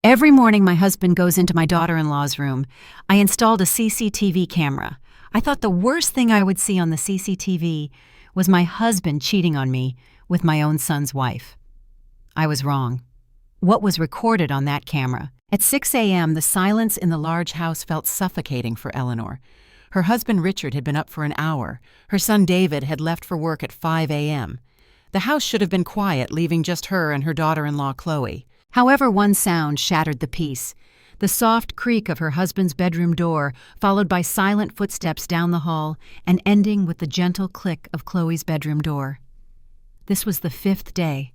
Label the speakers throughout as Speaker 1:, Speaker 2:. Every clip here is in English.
Speaker 1: Every morning my husband goes into my daughter-in-law's room. I installed a CCTV camera. I thought the worst thing I would see on the CCTV was my husband cheating on me with my own son's wife. I was wrong. What was recorded on that camera? At 6 a.m., the silence in the large house felt suffocating for Eleanor. Her husband Richard had been up for an hour. Her son David had left for work at 5 a.m. The house should have been quiet, leaving just her and her daughter-in-law Chloe. However, one sound shattered the peace. The soft creak of her husband's bedroom door, followed by silent footsteps down the hall, and ending with the gentle click of Chloe's bedroom door. This was the 5th day.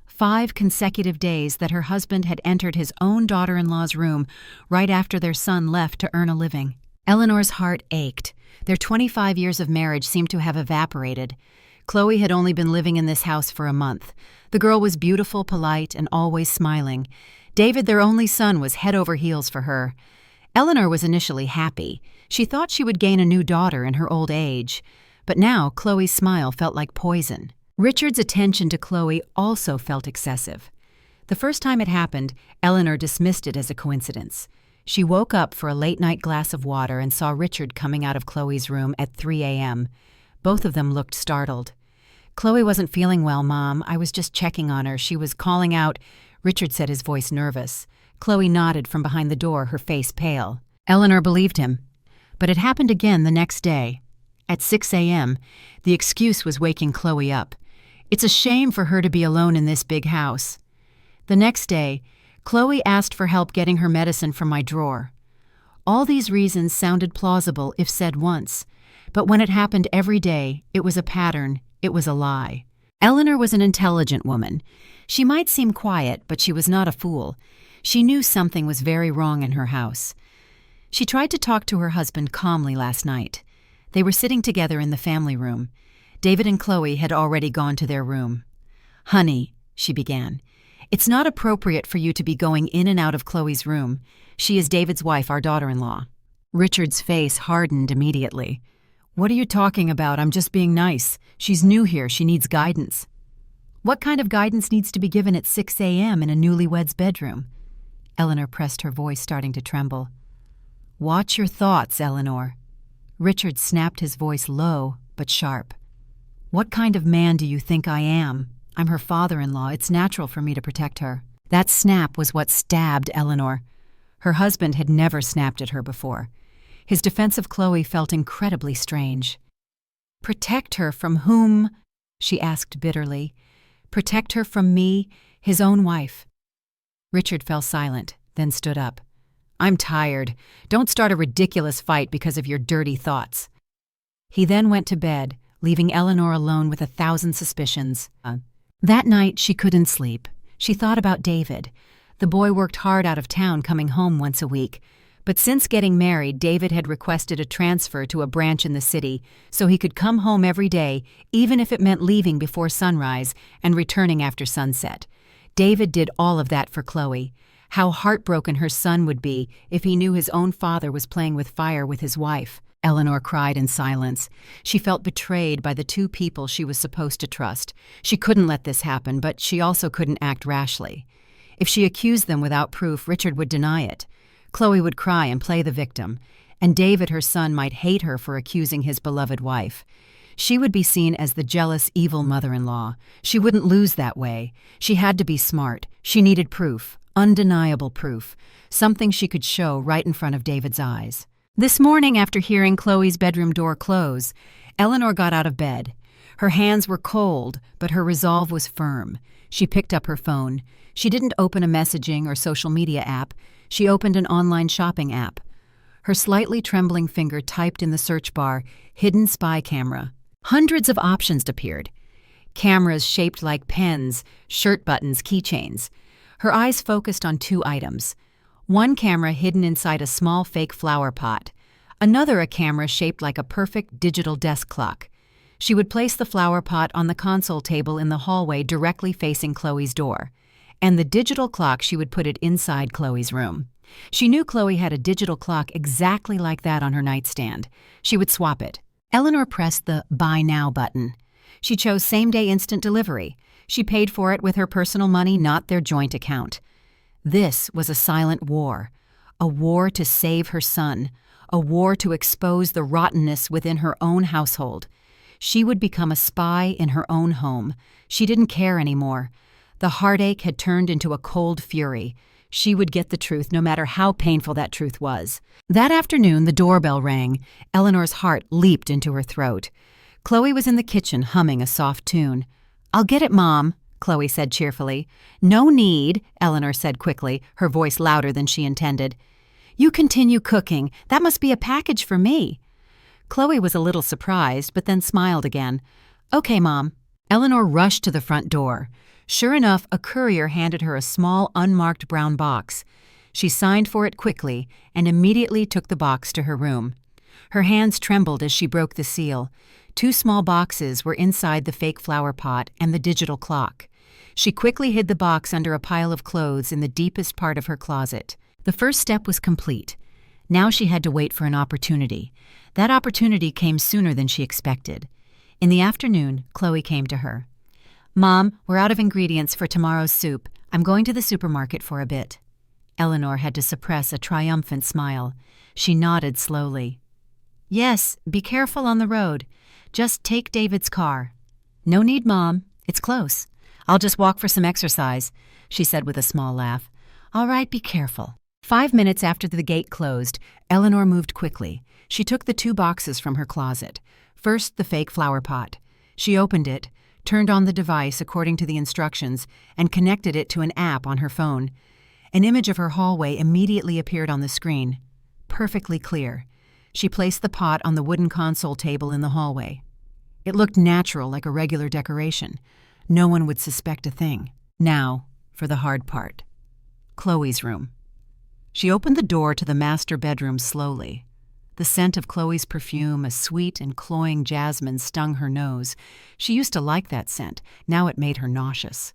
Speaker 1: 5 consecutive days that her husband had entered his own daughter-in-law's room right after their son left to earn a living. Eleanor's heart ached. Their 25 years of marriage seemed to have evaporated. Chloe had only been living in this house for a month. The girl was beautiful, polite, and always smiling. David, their only son, was head over heels for her. Eleanor was initially happy. She thought she would gain a new daughter in her old age. But now Chloe's smile felt like poison. Richard's attention to Chloe also felt excessive. The first time it happened, Eleanor dismissed it as a coincidence. She woke up for a late-night glass of water and saw Richard coming out of Chloe's room at 3 a.m. Both of them looked startled. "Chloe wasn't feeling well, Mom. I was just checking on her. She was calling out," Richard said, his voice nervous. Chloe nodded from behind the door, her face pale. Eleanor believed him. But it happened again the next day. At 6 a.m., the excuse was waking Chloe up. It's a shame for her to be alone in this big house. The next day, Chloe asked for help getting her medicine from my drawer. All these reasons sounded plausible if said once, but when it happened every day, it was a pattern, it was a lie. Eleanor was an intelligent woman. She might seem quiet, but she was not a fool. She knew something was very wrong in her house. She tried to talk to her husband calmly last night. They were sitting together in the family room. David and Chloe had already gone to their room. "Honey," she began, "it's not appropriate for you to be going in and out of Chloe's room. She is David's wife, our daughter-in-law." Richard's face hardened immediately. "What are you talking about? I'm just being nice. She's new here. She needs guidance." "What kind of guidance needs to be given at 6 a.m. in a newlywed's bedroom?" Eleanor pressed her voice, starting to tremble. "Watch your thoughts, Eleanor." Richard snapped his voice low but sharp. "What kind of man do you think I am? I'm her father-in-law. It's natural for me to protect her." That snap was what stabbed Eleanor. Her husband had never snapped at her before. His defense of Chloe felt incredibly strange. "Protect her from whom?" she asked bitterly. "Protect her from me, his own wife." Richard fell silent, then stood up. "I'm tired. Don't start a ridiculous fight because of your dirty thoughts." He then went to bed, leaving Eleanor alone with 1,000 suspicions. That night, she couldn't sleep. She thought about David. The boy worked hard out of town, coming home once a week. But since getting married, David had requested a transfer to a branch in the city so he could come home every day, even if it meant leaving before sunrise and returning after sunset. David did all of that for Chloe. How heartbroken her son would be if he knew his own father was playing with fire with his wife. Eleanor cried in silence. She felt betrayed by the 2 people she was supposed to trust. She couldn't let this happen, but she also couldn't act rashly. If she accused them without proof, Richard would deny it. Chloe would cry and play the victim, and David, her son, might hate her for accusing his beloved wife. She would be seen as the jealous, evil mother-in-law. She wouldn't lose that way. She had to be smart. She needed proof, undeniable proof, something she could show right in front of David's eyes. This morning, after hearing Chloe's bedroom door close, Eleanor got out of bed. Her hands were cold, but her resolve was firm. She picked up her phone. She didn't open a messaging or social media app. She opened an online shopping app. Her slightly trembling finger typed in the search bar, "hidden spy camera." Hundreds of options appeared. Cameras shaped like pens, shirt buttons, keychains. Her eyes focused on 2 items. One camera hidden inside a small fake flower pot. Another a camera shaped like a perfect digital desk clock. She would place the flower pot on the console table in the hallway directly facing Chloe's door. And the digital clock, she would put it inside Chloe's room. She knew Chloe had a digital clock exactly like that on her nightstand. She would swap it. Eleanor pressed the Buy Now button. She chose same-day instant delivery. She paid for it with her personal money, not their joint account. This was a silent war, a war to save her son, a war to expose the rottenness within her own household. She would become a spy in her own home. She didn't care anymore. The heartache had turned into a cold fury. She would get the truth no matter how painful that truth was. That afternoon, the doorbell rang. Eleanor's heart leaped into her throat. Chloe was in the kitchen humming a soft tune. "I'll get it, Mom," Chloe said cheerfully. "No need," Eleanor said quickly, her voice louder than she intended. "You continue cooking. That must be a package for me." Chloe was a little surprised, but then smiled again. "Okay, Mom." Eleanor rushed to the front door. Sure enough, a courier handed her a small, unmarked brown box. She signed for it quickly and immediately took the box to her room. Her hands trembled as she broke the seal. 2 small boxes were inside the fake flower pot and the digital clock. She quickly hid the box under a pile of clothes in the deepest part of her closet. The first step was complete. Now she had to wait for an opportunity. That opportunity came sooner than she expected. In the afternoon, Chloe came to her. "Mom, we're out of ingredients for tomorrow's soup. I'm going to the supermarket for a bit." Eleanor had to suppress a triumphant smile. She nodded slowly. "Yes, be careful on the road. Just take David's car." "No need, Mom. It's close. I'll just walk for some exercise," she said with a small laugh. "All right, be careful." 5 minutes after the gate closed, Eleanor moved quickly. She took the 2 boxes from her closet. First, the fake flower pot. She opened it, turned on the device according to the instructions, and connected it to an app on her phone. An image of her hallway immediately appeared on the screen. Perfectly clear. She placed the pot on the wooden console table in the hallway. It looked natural, like a regular decoration. No one would suspect a thing. Now, for the hard part. Chloe's room. She opened the door to the master bedroom slowly. The scent of Chloe's perfume, a sweet and cloying jasmine, stung her nose. She used to like that scent. Now it made her nauseous.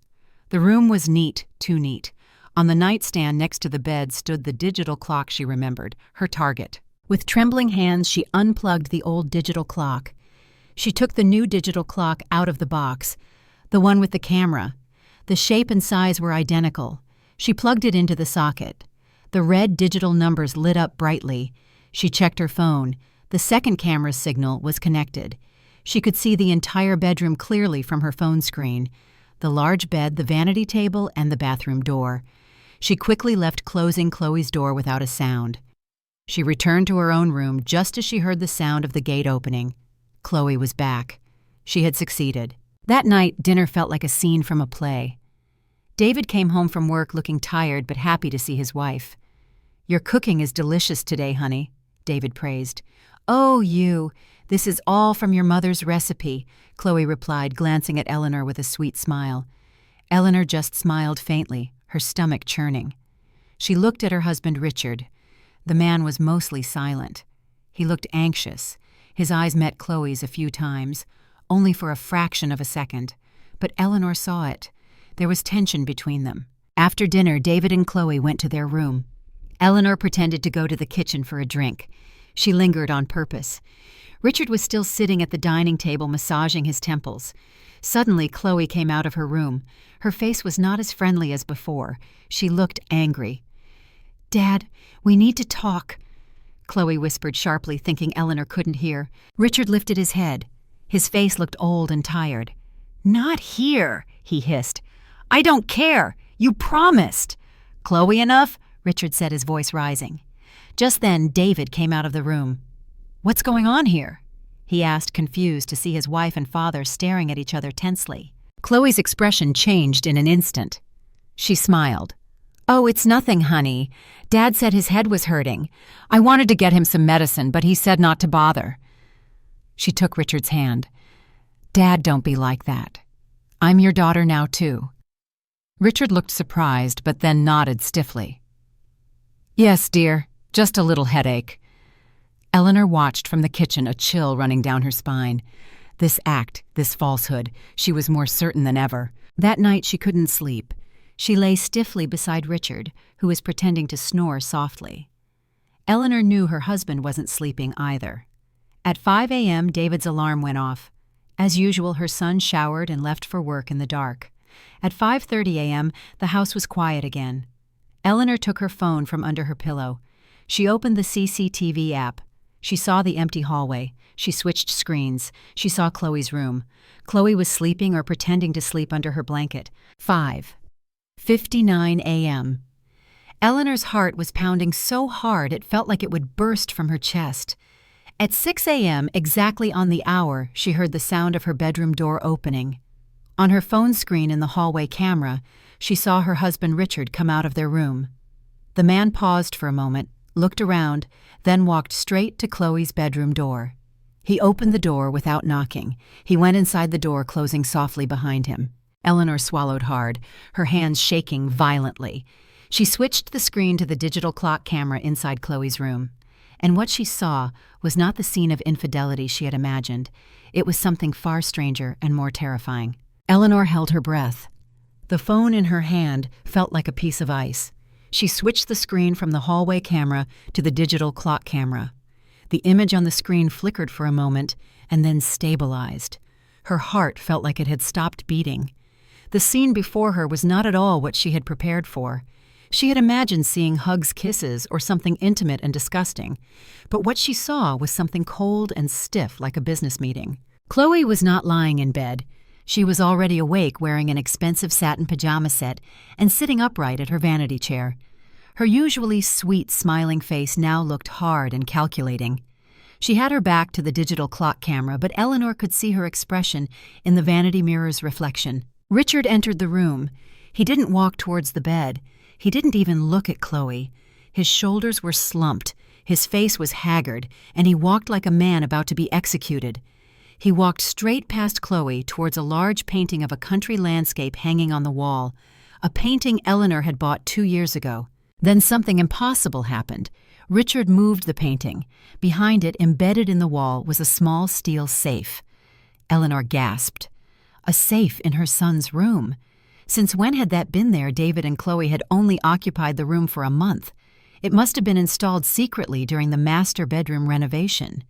Speaker 1: The room was neat, too neat. On the nightstand next to the bed stood the digital clock she remembered, her target. With trembling hands, she unplugged the old digital clock. She took the new digital clock out of the box, the one with the camera. The shape and size were identical. She plugged it into the socket. The red digital numbers lit up brightly. She checked her phone. The second camera's signal was connected. She could see the entire bedroom clearly from her phone screen. The large bed, the vanity table, and the bathroom door. She quickly left, closing Chloe's door without a sound. She returned to her own room just as she heard the sound of the gate opening. Chloe was back. She had succeeded. That night, dinner felt like a scene from a play. David came home from work looking tired but happy to see his wife. "Your cooking is delicious today, honey," David praised. "Oh, you. This is all from your mother's recipe," Chloe replied, glancing at Eleanor with a sweet smile. Eleanor just smiled faintly, her stomach churning. She looked at her husband, Richard. The man was mostly silent. He looked anxious. His eyes met Chloe's a few times, only for a fraction of a second. But Eleanor saw it. There was tension between them. After dinner, David and Chloe went to their room. Eleanor pretended to go to the kitchen for a drink. She lingered on purpose. Richard was still sitting at the dining table massaging his temples. Suddenly, Chloe came out of her room. Her face was not as friendly as before. She looked angry. "Dad, we need to talk," Chloe whispered sharply, thinking Eleanor couldn't hear. Richard lifted his head. His face looked old and tired. "Not here," he hissed. "I don't care. You promised." "Chloe enough?" Richard said, his voice rising. Just then, David came out of the room. "What's going on here?" he asked, confused to see his wife and father staring at each other tensely. Chloe's expression changed in an instant. She smiled. "Oh, it's nothing, honey. Dad said his head was hurting. I wanted to get him some medicine, but he said not to bother." She took Richard's hand. "Dad, don't be like that. I'm your daughter now, too." Richard looked surprised, but then nodded stiffly. "Yes, dear, just a little headache." Eleanor watched from the kitchen, a chill running down her spine. This act, this falsehood, she was more certain than ever. That night she couldn't sleep. She lay stiffly beside Richard, who was pretending to snore softly. Eleanor knew her husband wasn't sleeping either. At 5 a.m., David's alarm went off. As usual, her son showered and left for work in the dark. At 5:30 a.m., the house was quiet again. Eleanor took her phone from under her pillow. She opened the CCTV app. She saw the empty hallway. She switched screens. She saw Chloe's room. Chloe was sleeping or pretending to sleep under her blanket. 5:59 a.m. Eleanor's heart was pounding so hard it felt like it would burst from her chest. At 6 a.m., exactly on the hour, she heard the sound of her bedroom door opening. On her phone screen in the hallway camera, she saw her husband Richard come out of their room. The man paused for a moment, looked around, then walked straight to Chloe's bedroom door. He opened the door without knocking. He went inside the door, closing softly behind him. Eleanor swallowed hard, her hands shaking violently. She switched the screen to the digital clock camera inside Chloe's room. And what she saw was not the scene of infidelity she had imagined. It was something far stranger and more terrifying. Eleanor held her breath. The phone in her hand felt like a piece of ice. She switched the screen from the hallway camera to the digital clock camera. The image on the screen flickered for a moment and then stabilized. Her heart felt like it had stopped beating. The scene before her was not at all what she had prepared for. She had imagined seeing hugs, kisses, or something intimate and disgusting. But what she saw was something cold and stiff like a business meeting. Chloe was not lying in bed. She was already awake, wearing an expensive satin pajama set and sitting upright at her vanity chair. Her usually sweet, smiling face now looked hard and calculating. She had her back to the digital clock camera, but Eleanor could see her expression in the vanity mirror's reflection. Richard entered the room. He didn't walk towards the bed. He didn't even look at Chloe. His shoulders were slumped, his face was haggard, and he walked like a man about to be executed. He walked straight past Chloe towards a large painting of a country landscape hanging on the wall, a painting Eleanor had bought 2 years ago. Then something impossible happened. Richard moved the painting. Behind it, embedded in the wall, was a small steel safe. Eleanor gasped. A safe in her son's room. Since when had that been there? David and Chloe had only occupied the room for a month. It must have been installed secretly during the master bedroom renovation.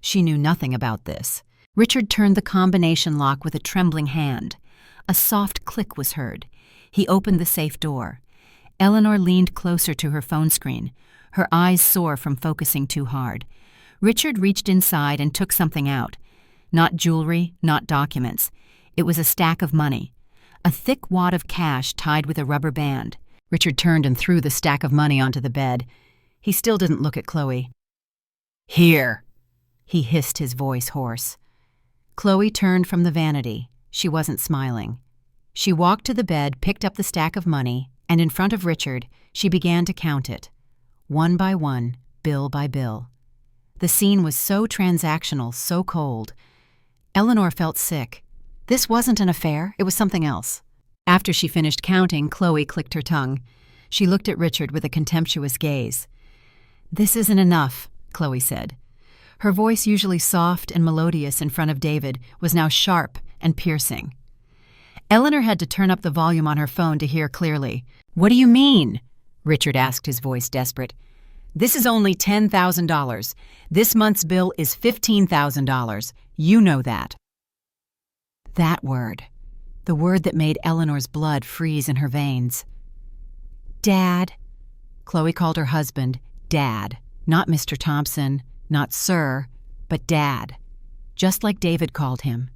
Speaker 1: She knew nothing about this. Richard turned the combination lock with a trembling hand. A soft click was heard. He opened the safe door. Eleanor leaned closer to her phone screen, her eyes sore from focusing too hard. Richard reached inside and took something out. Not jewelry, not documents. It was a stack of money. A thick wad of cash tied with a rubber band. Richard turned and threw the stack of money onto the bed. He still didn't look at Chloe. "Here," he hissed, his voice hoarse. Chloe turned from the vanity. She wasn't smiling. She walked to the bed, picked up the stack of money, and in front of Richard, she began to count it. One by one, bill by bill. The scene was so transactional, so cold. Eleanor felt sick. This wasn't an affair, it was something else. After she finished counting, Chloe clicked her tongue. She looked at Richard with a contemptuous gaze. "This isn't enough," Chloe said. Her voice, usually soft and melodious in front of David, was now sharp and piercing. Eleanor had to turn up the volume on her phone to hear clearly. "What do you mean?" Richard asked, his voice desperate. "This is only $10,000. This month's bill is $15,000. You know that." That word. The word that made Eleanor's blood freeze in her veins. "Dad." Chloe called her husband Dad. Not Mr. Thompson, not Sir, but Dad. Just like David called him.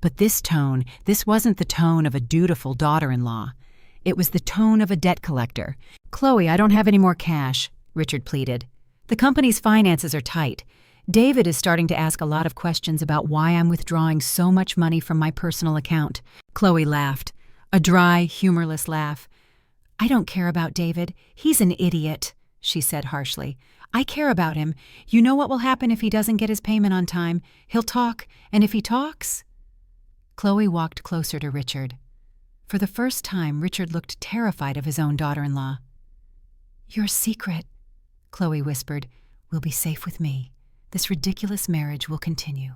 Speaker 1: But this tone, this wasn't the tone of a dutiful daughter-in-law. It was the tone of a debt collector. "Chloe, I don't have any more cash," Richard pleaded. "The company's finances are tight. David is starting to ask a lot of questions about why I'm withdrawing so much money from my personal account." Chloe laughed, a dry, humorless laugh. "I don't care about David. He's an idiot," she said harshly. "I care about him. You know what will happen if he doesn't get his payment on time? He'll talk, and if he talks—" Chloe walked closer to Richard. For the first time, Richard looked terrified of his own daughter-in-law. "Your secret," Chloe whispered, "will be safe with me. This ridiculous marriage will continue.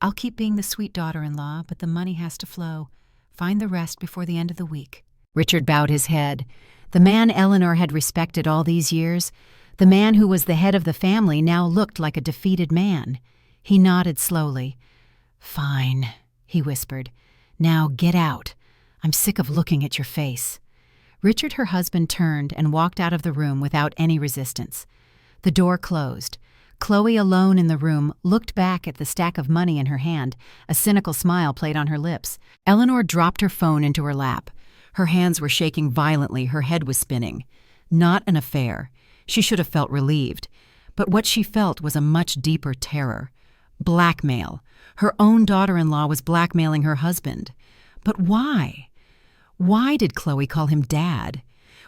Speaker 1: I'll keep being the sweet daughter-in-law, but the money has to flow. Find the rest before the end of the week." Richard bowed his head. The man Eleanor had respected all these years, the man who was the head of the family, now looked like a defeated man. He nodded slowly. "Fine," he whispered. "Now get out. I'm sick of looking at your face." Richard, her husband, turned and walked out of the room without any resistance. The door closed. Chloe, alone in the room, looked back at the stack of money in her hand. A cynical smile played on her lips. Eleanor dropped her phone into her lap. Her hands were shaking violently, her head was spinning. Not an affair. She should have felt relieved. But what she felt was a much deeper terror. Blackmail. Her own daughter-in-law was blackmailing her husband. But why? Why did Chloe call him Dad?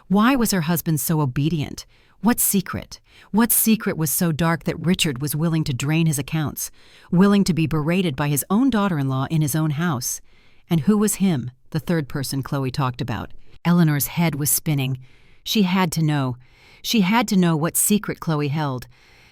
Speaker 1: Why was her husband so obedient? What secret? What secret was so dark that Richard was willing to drain his accounts, willing to be berated by his own daughter-in-law in his own house? And who was him, the third person Chloe talked about? Eleanor's head was spinning. She had to know. She had to know what secret Chloe held.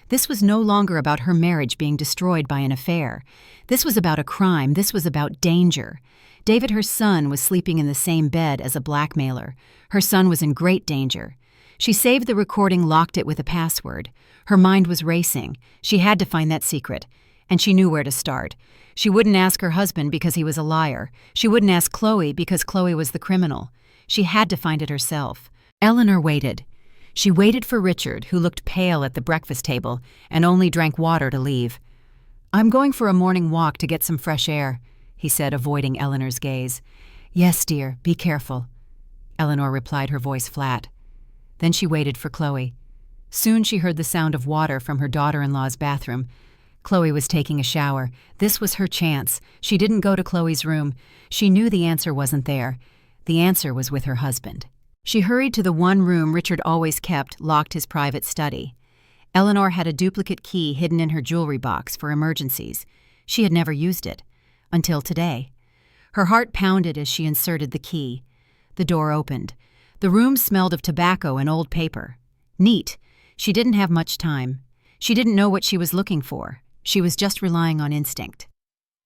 Speaker 1: This was no longer about her marriage being destroyed by an affair. This was about a crime. This was about danger. David, her son, was sleeping in the same bed as a blackmailer. Her son was in great danger. She saved the recording, locked it with a password. Her mind was racing. She had to find that secret. And she knew where to start. She wouldn't ask her husband because he was a liar. She wouldn't ask Chloe because Chloe was the criminal. She had to find it herself. Eleanor waited. She waited for Richard, who looked pale at the breakfast table and only drank water to leave. "I'm going for a morning walk to get some fresh air," he said, avoiding Eleanor's gaze. "Yes, dear, be careful," Eleanor replied, her voice flat. Then she waited for Chloe. Soon she heard the sound of water from her daughter-in-law's bathroom. Chloe was taking a shower. This was her chance. She didn't go to Chloe's room. She knew the answer wasn't there. The answer was with her husband. She hurried to the one room Richard always kept, locked his private study. Eleanor had a duplicate key hidden in her jewelry box for emergencies. She had never used it. Until today. Her heart pounded as she inserted the key. The door opened. The room smelled of tobacco and old paper. Neat. She didn't have much time. She didn't know what she was looking for. She was just relying on instinct.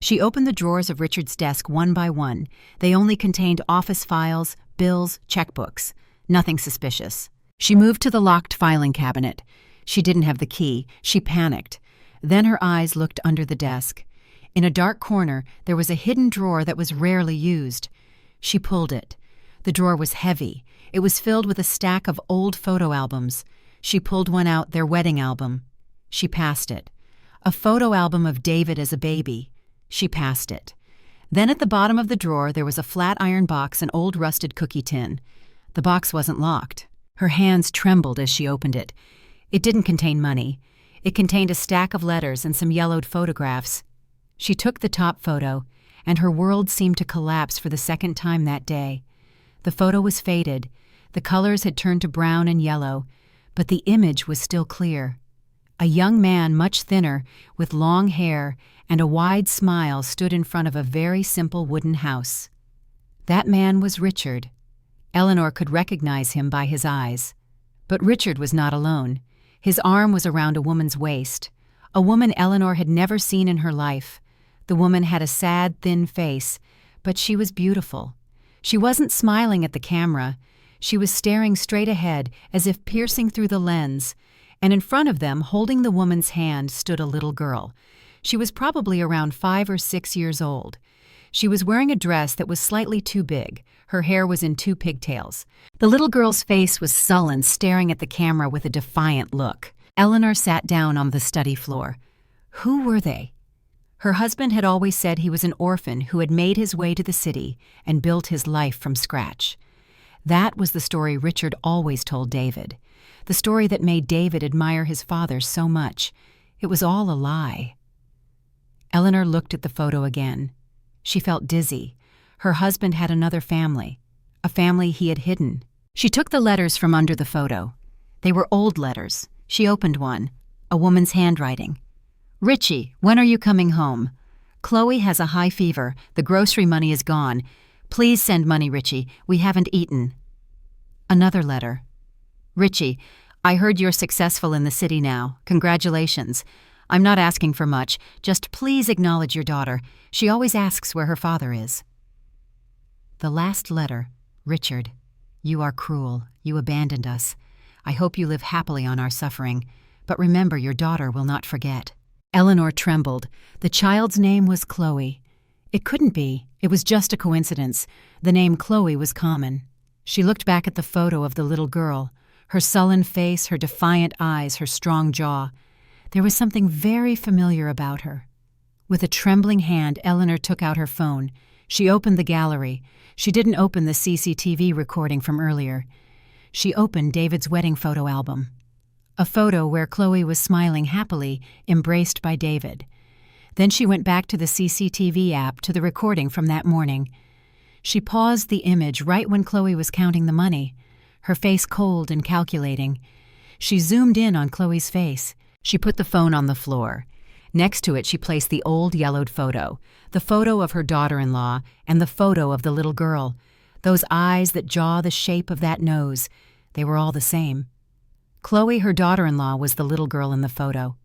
Speaker 1: She opened the drawers of Richard's desk one by one. They only contained office files, bills, checkbooks. Nothing suspicious. She moved to the locked filing cabinet. She didn't have the key. She panicked. Then her eyes looked under the desk. In a dark corner, there was a hidden drawer that was rarely used. She pulled it. The drawer was heavy. It was filled with a stack of old photo albums. She pulled one out, their wedding album. She passed it. A photo album of David as a baby. She passed it. Then at the bottom of the drawer, there was a flat iron box, an old rusted cookie tin. The box wasn't locked. Her hands trembled as she opened it. It didn't contain money. It contained a stack of letters and some yellowed photographs. She took the top photo, and her world seemed to collapse for the second time that day. The photo was faded. The colors had turned to brown and yellow, but the image was still clear. A young man, much thinner, with long hair and a wide smile, stood in front of a very simple wooden house. That man was Richard. Eleanor could recognize him by his eyes. But Richard was not alone. His arm was around a woman's waist, a woman Eleanor had never seen in her life. The woman had a sad, thin face, but she was beautiful. She wasn't smiling at the camera. She was staring straight ahead, as if piercing through the lens, and in front of them, holding the woman's hand, stood a little girl. She was probably around 5 or 6 years old. She was wearing a dress that was slightly too big. Her hair was in 2 pigtails. The little girl's face was sullen, staring at the camera with a defiant look. Eleanor sat down on the study floor. Who were they? Her husband had always said he was an orphan who had made his way to the city and built his life from scratch. That was the story Richard always told David. The story that made David admire his father so much. It was all a lie. Eleanor looked at the photo again. She felt dizzy. Her husband had another family, a family he had hidden. She took the letters from under the photo. They were old letters. She opened one, a woman's handwriting. "Richie, when are you coming home? Chloe has a high fever. The grocery money is gone. Please send money, Richie. We haven't eaten." Another letter. "Richie, I heard you're successful in the city now. Congratulations. I'm not asking for much. Just please acknowledge your daughter. She always asks where her father is." The last letter. "Richard, you are cruel. You abandoned us. I hope you live happily on our suffering. But remember, your daughter will not forget." Eleanor trembled. The child's name was Chloe. It couldn't be. It was just a coincidence. The name Chloe was common. She looked back at the photo of the little girl, her sullen face, her defiant eyes, her strong jaw. There was something very familiar about her. With a trembling hand, Eleanor took out her phone. She opened the gallery. She didn't open the CCTV recording from earlier. She opened David's wedding photo album. A photo where Chloe was smiling happily, embraced by David. Then she went back to the CCTV app, to the recording from that morning. She paused the image right when Chloe was counting the money, her face cold and calculating. She zoomed in on Chloe's face. She put the phone on the floor. Next to it, she placed the old yellowed photo, the photo of her daughter-in-law, and the photo of the little girl. Those eyes, that jaw, the shape of that nose, they were all the same. Chloe, her daughter-in-law, was the little girl in the photo.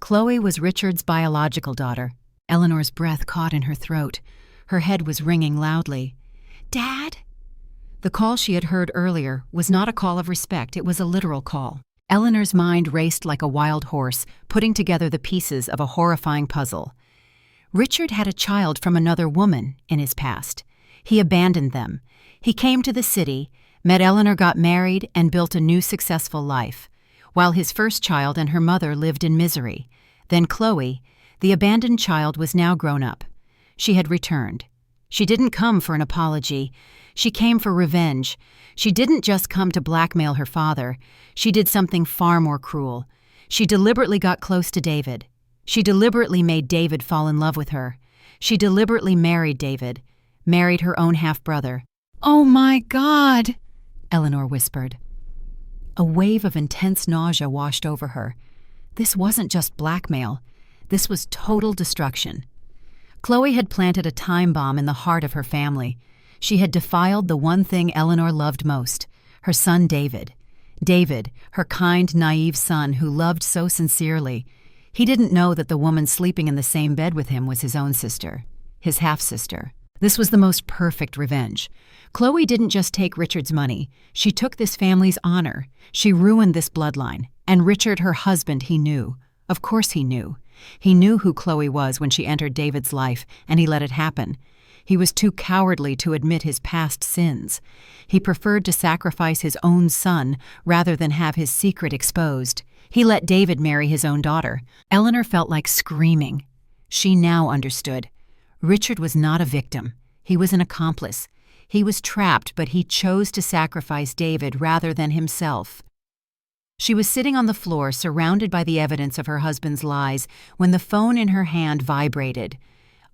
Speaker 1: Chloe was Richard's biological daughter. Eleanor's breath caught in her throat. Her head was ringing loudly. "Dad?" The call she had heard earlier was not a call of respect, it was a literal call. Eleanor's mind raced like a wild horse, putting together the pieces of a horrifying puzzle. Richard had a child from another woman in his past. He abandoned them. He came to the city, met Eleanor, got married, and built a new successful life, while his first child and her mother lived in misery. Then Chloe, the abandoned child, was now grown up. She had returned. She didn't come for an apology. She came for revenge. She didn't just come to blackmail her father. She did something far more cruel. She deliberately got close to David. She deliberately made David fall in love with her. She deliberately married David, married her own half-brother. "Oh my God," Eleanor whispered. A wave of intense nausea washed over her. This wasn't just blackmail. This was total destruction. Chloe had planted a time bomb in the heart of her family. She had defiled the one thing Eleanor loved most, her son David. David, her kind, naive son who loved so sincerely. He didn't know that the woman sleeping in the same bed with him was his own sister, his half-sister. This was the most perfect revenge. Chloe didn't just take Richard's money. She took this family's honor. She ruined this bloodline. And Richard, her husband, he knew. Of course he knew. He knew who Chloe was when she entered David's life, and he let it happen. He was too cowardly to admit his past sins. He preferred to sacrifice his own son rather than have his secret exposed. He let David marry his own daughter. Eleanor felt like screaming. She now understood. Richard was not a victim. He was an accomplice. He was trapped, but he chose to sacrifice David rather than himself. She was sitting on the floor, surrounded by the evidence of her husband's lies, when the phone in her hand vibrated.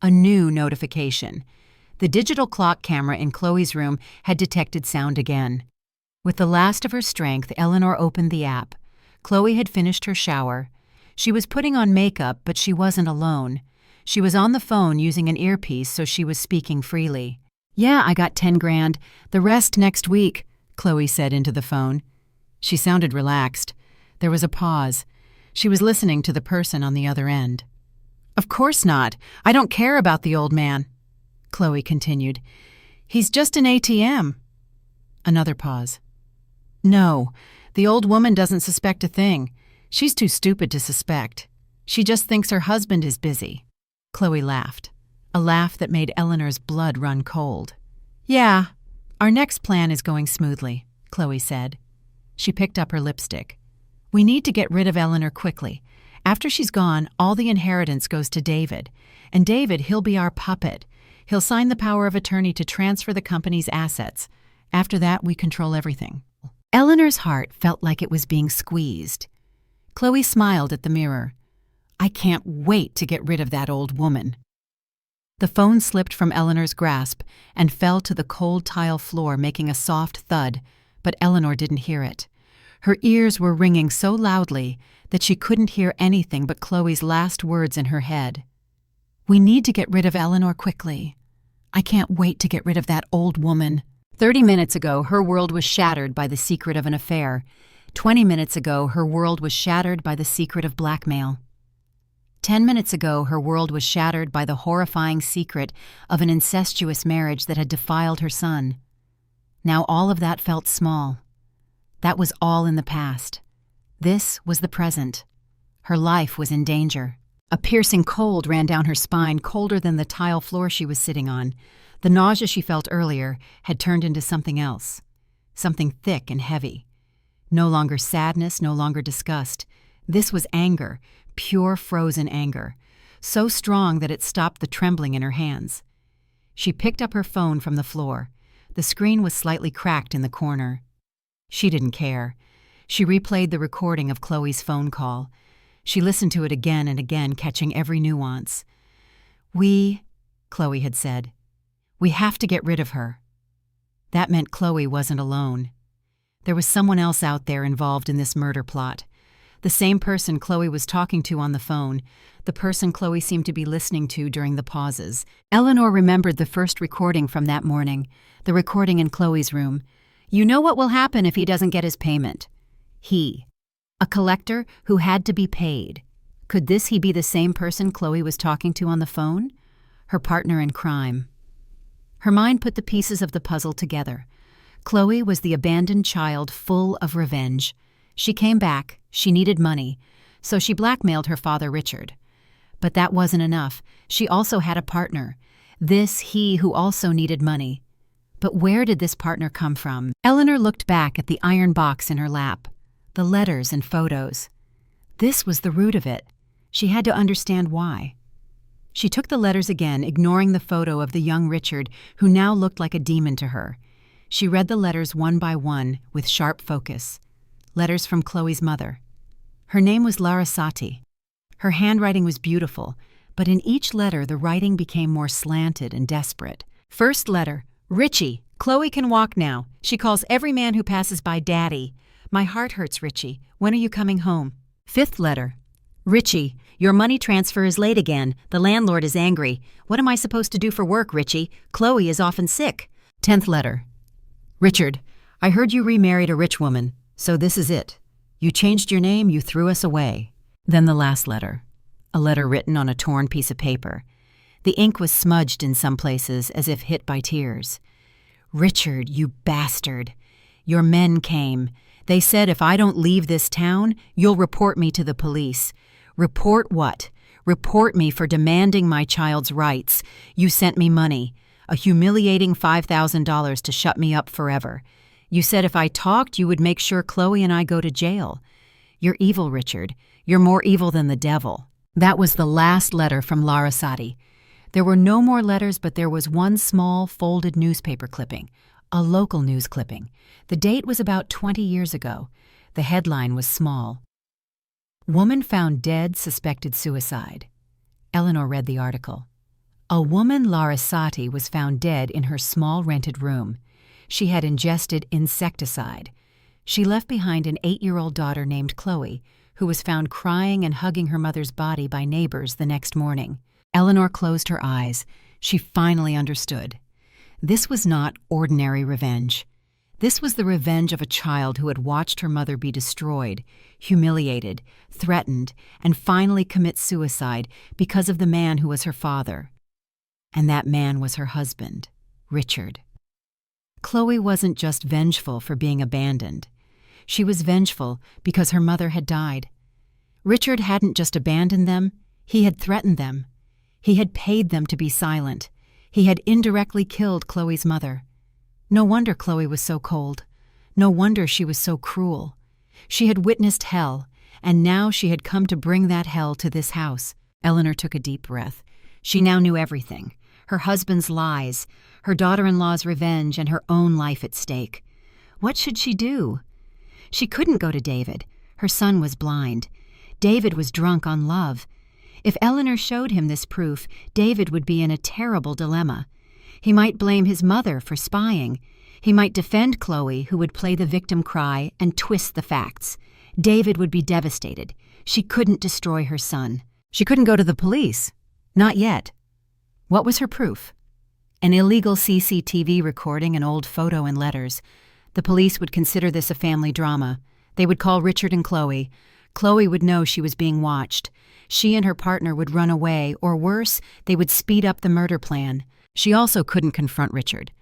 Speaker 1: A new notification. The digital clock camera in Chloe's room had detected sound again. With the last of her strength, Eleanor opened the app. Chloe had finished her shower. She was putting on makeup, but she wasn't alone. She was on the phone using an earpiece, so she was speaking freely. "Yeah, I got 10 grand. The rest next week," Chloe said into the phone. She sounded relaxed. There was a pause. She was listening to the person on the other end. "Of course not. I don't care about the old man," Chloe continued. "He's just an ATM." Another pause. "No, the old woman doesn't suspect a thing. She's too stupid to suspect. She just thinks her husband is busy." Chloe laughed, a laugh that made Eleanor's blood run cold. "Yeah, our next plan is going smoothly," Chloe said. She picked up her lipstick. "We need to get rid of Eleanor quickly. After she's gone, all the inheritance goes to David. And David, he'll be our puppet. He'll sign the power of attorney to transfer the company's assets. After that, we control everything." Eleanor's heart felt like it was being squeezed. Chloe smiled at the mirror. "I can't wait to get rid of that old woman." The phone slipped from Eleanor's grasp and fell to the cold tile floor, making a soft thud, but Eleanor didn't hear it. Her ears were ringing so loudly that she couldn't hear anything but Chloe's last words in her head. "We need to get rid of Eleanor quickly. I can't wait to get rid of that old woman." 30 minutes ago, her world was shattered by the secret of an affair. 20 minutes ago, her world was shattered by the secret of blackmail. 10 minutes ago, her world was shattered by the horrifying secret of an incestuous marriage that had defiled her son. Now all of that felt small. That was all in the past. This was the present. Her life was in danger. A piercing cold ran down her spine, colder than the tile floor she was sitting on. The nausea she felt earlier had turned into something else. something thick and heavy. No longer sadness, no longer disgust. This was anger, pure frozen anger, so strong that it stopped the trembling in her hands. She picked up her phone from the floor. The screen was slightly cracked in the corner. She didn't care. She replayed the recording of Chloe's phone call. She listened to it again and again, catching every nuance. Chloe had said, "We have to get rid of her." That meant Chloe wasn't alone. There was someone else out there involved in this murder plot. The same person Chloe was talking to on the phone, the person Chloe seemed to be listening to during the pauses. Eleanor remembered the first recording from that morning, the recording in Chloe's room. "You know what will happen if he doesn't get his payment." He. A collector who had to be paid. Could he be the same person Chloe was talking to on the phone? Her partner in crime. Her mind put the pieces of the puzzle together. Chloe was the abandoned child full of revenge. She came back, she needed money, so she blackmailed her father Richard. But that wasn't enough. She also had a partner. He who also needed money. But where did this partner come from? Eleanor looked back at the iron box in her lap, the letters and photos. This was the root of it. She had to understand why. She took the letters again, ignoring the photo of the young Richard, who now looked like a demon to her. She read the letters one by one with sharp focus. Letters from Chloe's mother. Her name was Larasati. Her handwriting was beautiful, but in each letter the writing became more slanted and desperate. First letter: "Richie, Chloe can walk now. She calls every man who passes by Daddy. My heart hurts, Richie. When are you coming home?" Fifth letter: "Richie, your money transfer is late again. The landlord is angry. What am I supposed to do for work, Richie? Chloe is often sick." 10th letter: "Richard, I heard you remarried a rich woman, so this is it. You changed your name, you threw us away." Then the last letter, a letter written on a torn piece of paper. The ink was smudged in some places as if hit by tears. "Richard, you bastard. Your men came. They said if I don't leave this town, you'll report me to the police. Report what? Report me for demanding my child's rights. You sent me money, a humiliating $5,000 to shut me up forever. You said if I talked, you would make sure Chloe and I go to jail. You're evil, Richard. You're more evil than the devil." That was the last letter from Larasati. There were no more letters, but there was one small, folded newspaper clipping, a local news clipping. The date was about 20 years ago. The headline was small. "Woman found dead, suspected suicide." Eleanor read the article. A woman, Larasati, was found dead in her small rented room. She had ingested insecticide. She left behind an 8-year-old daughter named Chloe, who was found crying and hugging her mother's body by neighbors the next morning. Eleanor closed her eyes. She finally understood. This was not ordinary revenge. This was the revenge of a child who had watched her mother be destroyed, humiliated, threatened, and finally commit suicide because of the man who was her father. And that man was her husband, Richard. Chloe wasn't just vengeful for being abandoned. She was vengeful because her mother had died. Richard hadn't just abandoned them, he had threatened them. He had paid them to be silent. He had indirectly killed Chloe's mother. No wonder Chloe was so cold. No wonder she was so cruel. She had witnessed hell, and now she had come to bring that hell to this house. Eleanor took a deep breath. She now knew everything. Her husband's lies, her daughter-in-law's revenge, and her own life at stake. What should she do? She couldn't go to David. Her son was blind. David was drunk on love. If Eleanor showed him this proof, David would be in a terrible dilemma. He might blame his mother for spying. He might defend Chloe, who would play the victim cry and twist the facts. David would be devastated. She couldn't destroy her son. She couldn't go to the police. Not yet. What was her proof? An illegal CCTV recording, an old photo and letters. The police would consider this a family drama. They would call Richard and Chloe. Chloe would know she was being watched. She and her partner would run away, or worse, they would speed up the murder plan. She also couldn't confront Richard.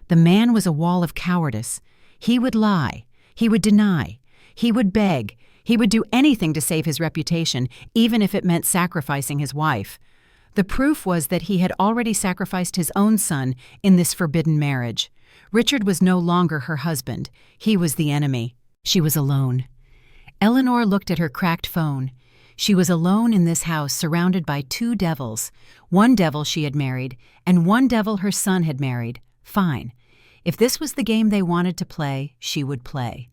Speaker 1: The man was a wall of cowardice. He would lie. He would deny. He would beg. He would do anything to save his reputation, even if it meant sacrificing his wife. The proof was that he had already sacrificed his own son in this forbidden marriage. Richard was no longer her husband. He was the enemy. She was alone. Eleanor looked at her cracked phone. She was alone in this house surrounded by two devils. One devil she had married, and one devil her son had married. Fine. If this was the game they wanted to play, she would play.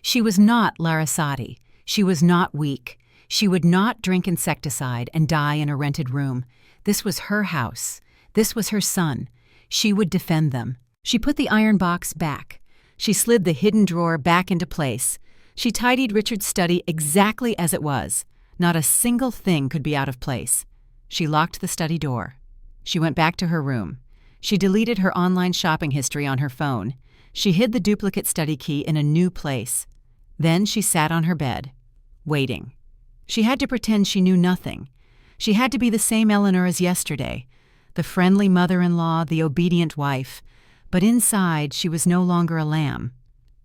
Speaker 1: She was not Larasati. She was not weak. She would not drink insecticide and die in a rented room. This was her house. This was her son. She would defend them. She put the iron box back. She slid the hidden drawer back into place. She tidied Richard's study exactly as it was. Not a single thing could be out of place. She locked the study door. She went back to her room. She deleted her online shopping history on her phone. She hid the duplicate study key in a new place. Then she sat on her bed, waiting. She had to pretend she knew nothing. She had to be the same Eleanor as yesterday, the friendly mother-in-law, the obedient wife. But inside, she was no longer a lamb.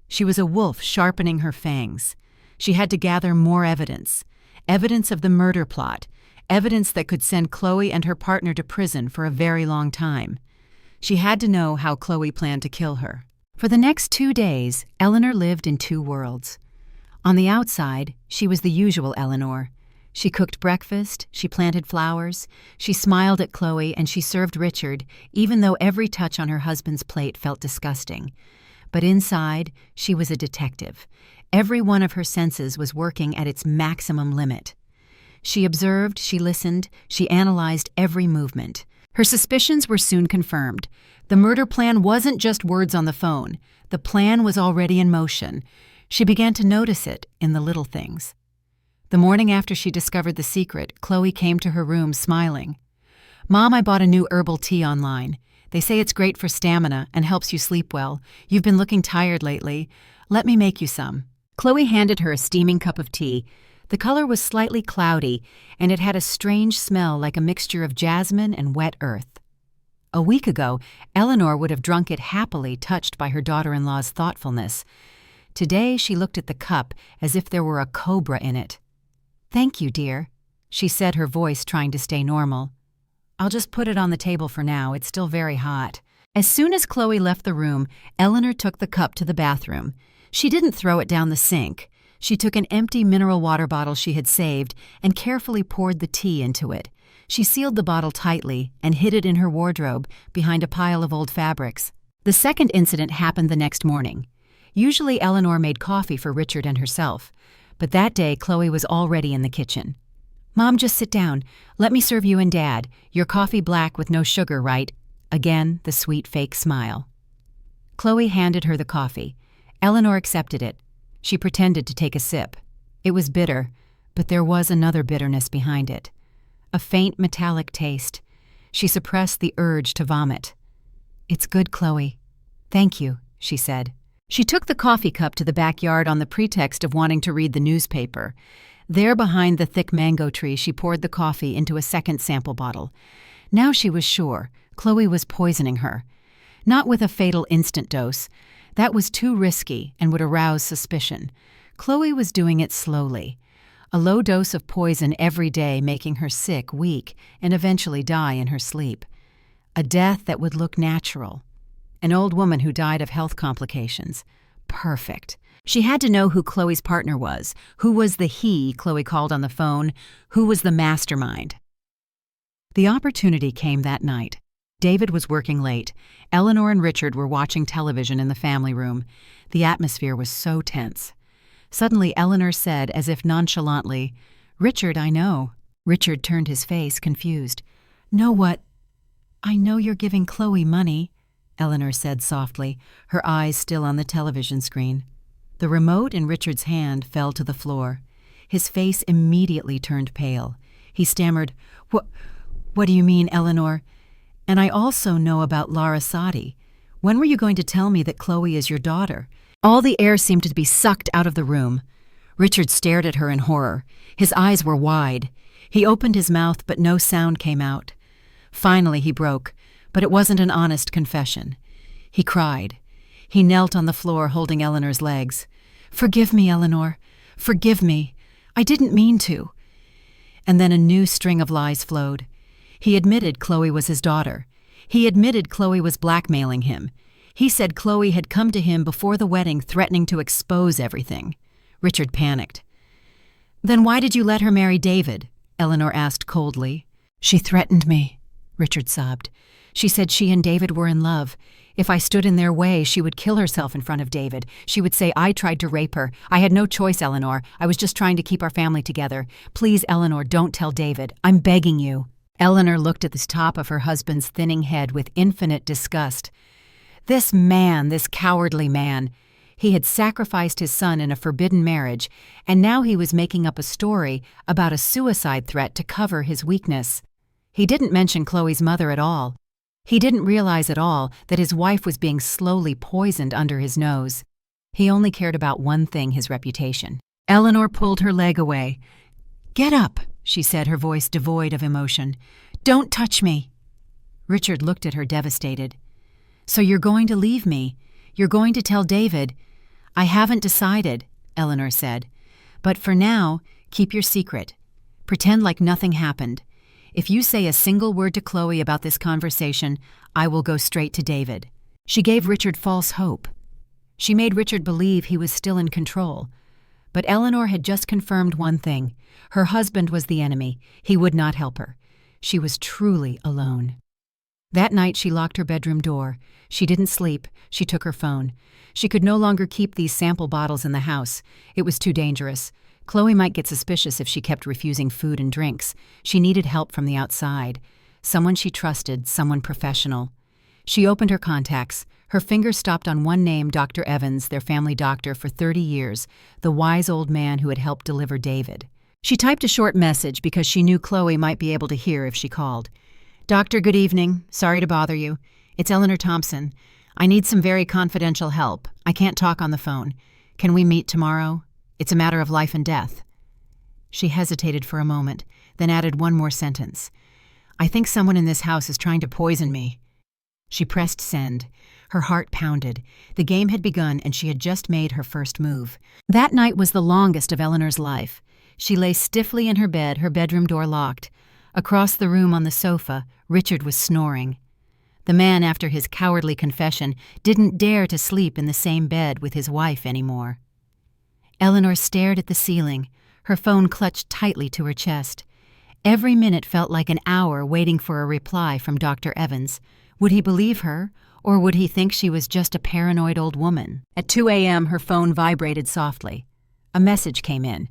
Speaker 1: She was a wolf sharpening her fangs. She had to gather more evidence. Evidence of the murder plot. Evidence that could send Chloe and her partner to prison for a very long time. She had to know how Chloe planned to kill her. For the next 2 days, Eleanor lived in two worlds. On the outside, she was the usual Eleanor. She cooked breakfast, she planted flowers, she smiled at Chloe, and she served Richard, even though every touch on her husband's plate felt disgusting. But inside, she was a detective. Every one of her senses was working at its maximum limit. She observed, she listened, she analyzed every movement. Her suspicions were soon confirmed. The murder plan wasn't just words on the phone. The plan was already in motion. She began to notice it in the little things. The morning after she discovered the secret, Chloe came to her room smiling. "Mom, I bought a new herbal tea online. They say it's great for stamina and helps you sleep well. You've been looking tired lately. Let me make you some." Chloe handed her a steaming cup of tea. The color was slightly cloudy, and it had a strange smell like a mixture of jasmine and wet earth. A week ago, Eleanor would have drunk it happily, touched by her daughter-in-law's thoughtfulness. Today, she looked at the cup as if there were a cobra in it. "Thank you, dear," she said, her voice trying to stay normal. "I'll just put it on the table for now. It's still very hot." As soon as Chloe left the room, Eleanor took the cup to the bathroom. She didn't throw it down the sink. She took an empty mineral water bottle she had saved and carefully poured the tea into it. She sealed the bottle tightly and hid it in her wardrobe behind a pile of old fabrics. The second incident happened the next morning. Usually Eleanor made coffee for Richard and herself, but that day Chloe was already in the kitchen. "Mom, just sit down. Let me serve you and Dad. Your coffee black with no sugar, right?" Again, the sweet fake smile. Chloe handed her the coffee. Eleanor accepted it. She pretended to take a sip. It was bitter, but there was another bitterness behind it. A faint metallic taste. She suppressed the urge to vomit. "It's good, Chloe. Thank you," she said. She took the coffee cup to the backyard on the pretext of wanting to read the newspaper. There behind the thick mango tree, she poured the coffee into a second sample bottle. Now she was sure Chloe was poisoning her. Not with a fatal instant dose. That was too risky and would arouse suspicion. Chloe was doing it slowly. A low dose of poison every day, making her sick, weak, and eventually die in her sleep. A death that would look natural. An old woman who died of health complications. Perfect. She had to know who Chloe's partner was. Who was the he Chloe called on the phone? Who was the mastermind? The opportunity came that night. David was working late. Eleanor and Richard were watching television in the family room. The atmosphere was so tense. Suddenly, Eleanor said, as if nonchalantly, "Richard, I know." Richard turned his face, confused. "Know what?" "I know you're giving Chloe money," Eleanor said softly, her eyes still on the television screen. The remote in Richard's hand fell to the floor. His face immediately turned pale. He stammered, What do you mean, Eleanor? And I also know about Larasati. When were you going to tell me that Chloe is your daughter?" All the air seemed to be sucked out of the room. Richard stared at her in horror. His eyes were wide. He opened his mouth, but no sound came out. Finally, he broke, but it wasn't an honest confession. He cried. He knelt on the floor, holding Eleanor's legs. "Forgive me, Eleanor. Forgive me. I didn't mean to." And then a new string of lies flowed. He admitted Chloe was his daughter. He admitted Chloe was blackmailing him. He said Chloe had come to him before the wedding threatening to expose everything. Richard panicked. "Then why did you let her marry David?" Eleanor asked coldly. "She threatened me," Richard sobbed. "She said she and David were in love. If I stood in their way, she would kill herself in front of David. She would say I tried to rape her. I had no choice, Eleanor. I was just trying to keep our family together. Please, Eleanor, don't tell David. I'm begging you." Eleanor looked at the top of her husband's thinning head with infinite disgust. This man, this cowardly man. He had sacrificed his son in a forbidden marriage, and now he was making up a story about a suicide threat to cover his weakness. He didn't mention Chloe's mother at all. He didn't realize at all that his wife was being slowly poisoned under his nose. He only cared about one thing, his reputation. Eleanor pulled her leg away. "Get up," she said, her voice devoid of emotion. "Don't touch me." Richard looked at her devastated. "So you're going to leave me? You're going to tell David?" "I haven't decided," Eleanor said. "But for now, keep your secret. Pretend like nothing happened. If you say a single word to Chloe about this conversation, I will go straight to David." She gave Richard false hope. She made Richard believe he was still in control. But Eleanor had just confirmed one thing. Her husband was the enemy. He would not help her. She was truly alone. That night she locked her bedroom door. She didn't sleep. She took her phone. She could no longer keep these sample bottles in the house. It was too dangerous. Chloe might get suspicious if she kept refusing food and drinks. She needed help from the outside. Someone she trusted, someone professional. She opened her contacts. Her finger stopped on one name, Dr. Evans, their family doctor for 30 years, the wise old man who had helped deliver David. She typed a short message because she knew Chloe might be able to hear if she called. "Doctor, good evening. Sorry to bother you. It's Eleanor Thompson. I need some very confidential help. I can't talk on the phone. Can we meet tomorrow? It's a matter of life and death." She hesitated for a moment, then added one more sentence. "I think someone in this house is trying to poison me." She pressed send. Her heart pounded. The game had begun and she had just made her first move. That night was the longest of Eleanor's life. She lay stiffly in her bed, her bedroom door locked. Across the room on the sofa, Richard was snoring. The man, after his cowardly confession, didn't dare to sleep in the same bed with his wife anymore. Eleanor stared at the ceiling, her phone clutched tightly to her chest. Every minute felt like an hour waiting for a reply from Dr. Evans. Would he believe her, or would he think she was just a paranoid old woman? At 2 a.m., her phone vibrated softly. A message came in.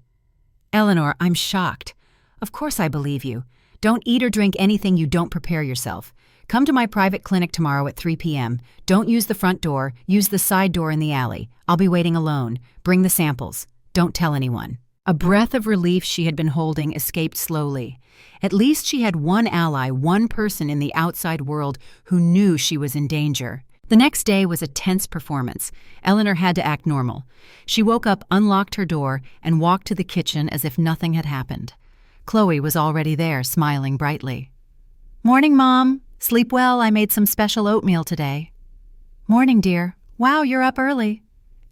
Speaker 1: "Eleanor, I'm shocked. Of course I believe you. Don't eat or drink anything you don't prepare yourself. Come to my private clinic tomorrow at 3 p.m. Don't use the front door. Use the side door in the alley. I'll be waiting alone. Bring the samples. Don't tell anyone." A breath of relief she had been holding escaped slowly. At least she had one ally, one person in the outside world who knew she was in danger. The next day was a tense performance. Eleanor had to act normal. She woke up, unlocked her door, and walked to the kitchen as if nothing had happened. Chloe was already there, smiling brightly. "Morning, Mom. Sleep well. I made some special oatmeal today." "Morning, dear. Wow, you're up early,"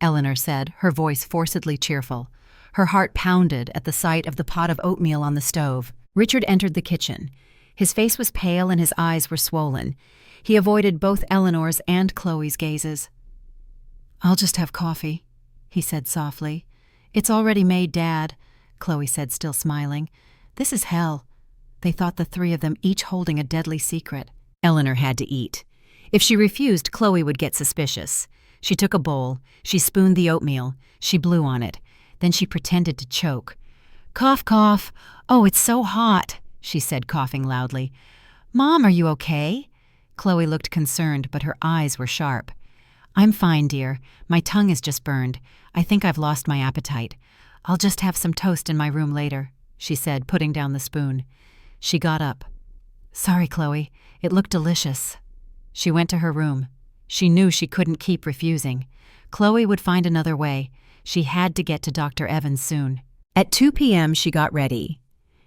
Speaker 1: Eleanor said, her voice forcedly cheerful. Her heart pounded at the sight of the pot of oatmeal on the stove. Richard entered the kitchen. His face was pale and his eyes were swollen. He avoided both Eleanor's and Chloe's gazes. "I'll just have coffee," he said softly. "It's already made, Dad," Chloe said, still smiling. "This is hell." They thought, the three of them, each holding a deadly secret. Eleanor had to eat. If she refused, Chloe would get suspicious. She took a bowl. She spooned the oatmeal. She blew on it. Then she pretended to choke. "Cough, cough. Oh, it's so hot," she said, coughing loudly. "Mom, are you okay?" Chloe looked concerned, but her eyes were sharp. "I'm fine, dear. My tongue is just burned. I think I've lost my appetite. I'll just have some toast in my room later," she said, putting down the spoon. She got up. "Sorry, Chloe. It looked delicious." She went to her room. She knew she couldn't keep refusing. Chloe would find another way. She had to get to Dr. Evans soon. At 2 p.m., she got ready.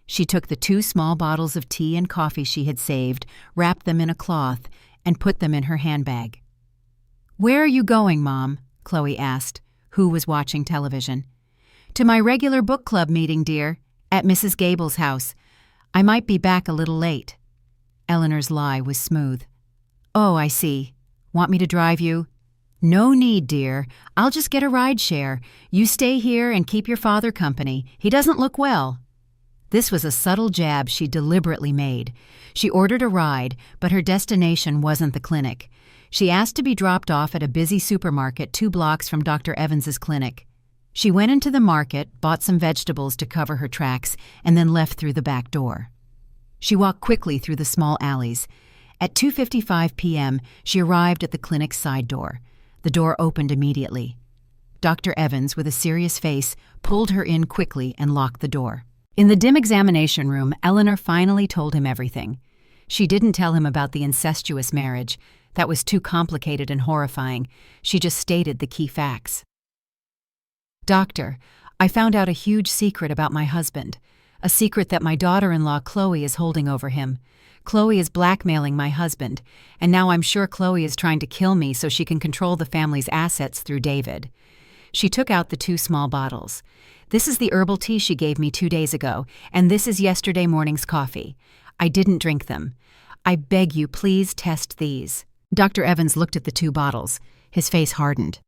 Speaker 1: She took the 2 small bottles of tea and coffee she had saved, wrapped them in a cloth, and put them in her handbag. "Where are you going, Mom?" Chloe asked, who was watching television. "To my regular book club meeting, dear, at Mrs. Gable's house. I might be back a little late." Eleanor's lie was smooth. "Oh, I see. Want me to drive you?" No need, dear. I'll just get a ride share. You stay here and keep your father company. He doesn't look well. This was a subtle jab she deliberately made. She ordered a ride, but her destination wasn't the clinic. She asked to be dropped off at a busy supermarket 2 blocks from Dr. Evans's clinic. She went into the market, bought some vegetables to cover her tracks, and then left through the back door. She walked quickly through the small alleys. At 2:55 p.m., she arrived at the clinic's side door. The door opened immediately. Dr. Evans, with a serious face, pulled her in quickly and locked the door. In the dim examination room, Eleanor finally told him everything. She didn't tell him about the incestuous marriage. That was too complicated and horrifying. She just stated the key facts. Doctor, I found out a huge secret about my husband. A secret that my daughter-in-law Chloe is holding over him. Chloe is blackmailing my husband, and now I'm sure Chloe is trying to kill me so she can control the family's assets through David. She took out the 2 small bottles. This is the herbal tea she gave me 2 days ago, and this is yesterday morning's coffee. I didn't drink them. I beg you, please test these. Dr. Evans looked at the 2 bottles. His face hardened.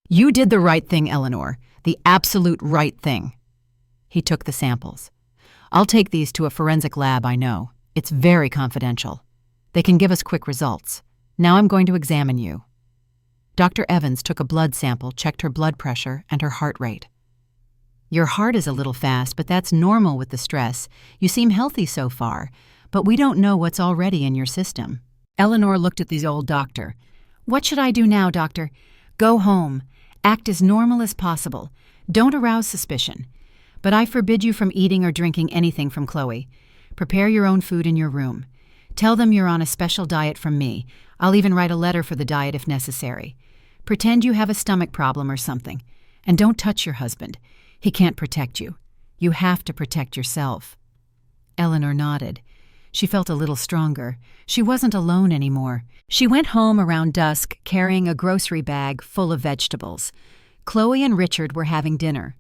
Speaker 1: You did the right thing, Eleanor. The absolute right thing. He took the samples. I'll take these to a forensic lab I know. It's very confidential. They can give us quick results. Now I'm going to examine you. Dr. Evans took a blood sample, checked her blood pressure and her heart rate. Your heart is a little fast, but that's normal with the stress. You seem healthy so far, but we don't know what's already in your system. Eleanor looked at the old doctor. What should I do now, doctor? Go home. Act as normal as possible. Don't arouse suspicion. But I forbid you from eating or drinking anything from Chloe. Prepare your own food in your room. Tell them you're on a special diet from me. I'll even write a letter for the diet if necessary. Pretend you have a stomach problem or something. And don't touch your husband. He can't protect you. You have to protect yourself. Eleanor nodded. She felt a little stronger. She wasn't alone anymore. She went home around dusk carrying a grocery bag full of vegetables. Chloe and Richard were having dinner.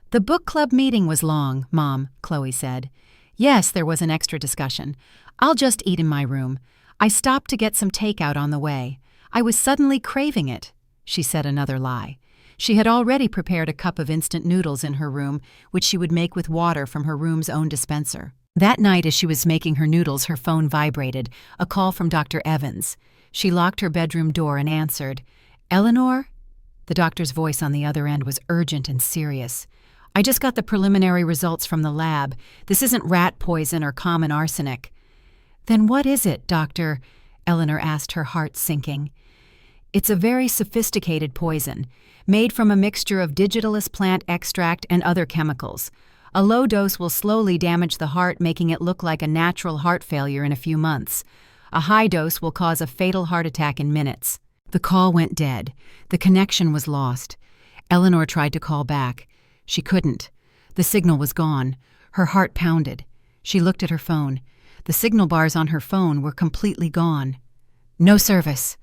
Speaker 1: The book club meeting was long, Mom, Chloe said. Yes, there was an extra discussion. I'll just eat in my room. I stopped to get some takeout on the way. I was suddenly craving it. She said another lie. She had already prepared a cup of instant noodles in her room, which she would make with water from her room's own dispenser. That night, as she was making her noodles, her phone vibrated, a call from Dr. Evans. She locked her bedroom door and answered. Eleanor? The doctor's voice on the other end was urgent and serious. I just got the preliminary results from the lab. This isn't rat poison or common arsenic. Then what is it, doctor? Eleanor asked, her heart sinking. It's a very sophisticated poison, made from a mixture of digitalis plant extract and other chemicals. A low dose will slowly damage the heart, making it look like a natural heart failure in a few months. A high dose will cause a fatal heart attack in minutes. The call went dead. The connection was lost. Eleanor tried to call back. She couldn't. The signal was gone. Her heart pounded. She looked at her phone. The signal bars on her phone were completely gone. No service.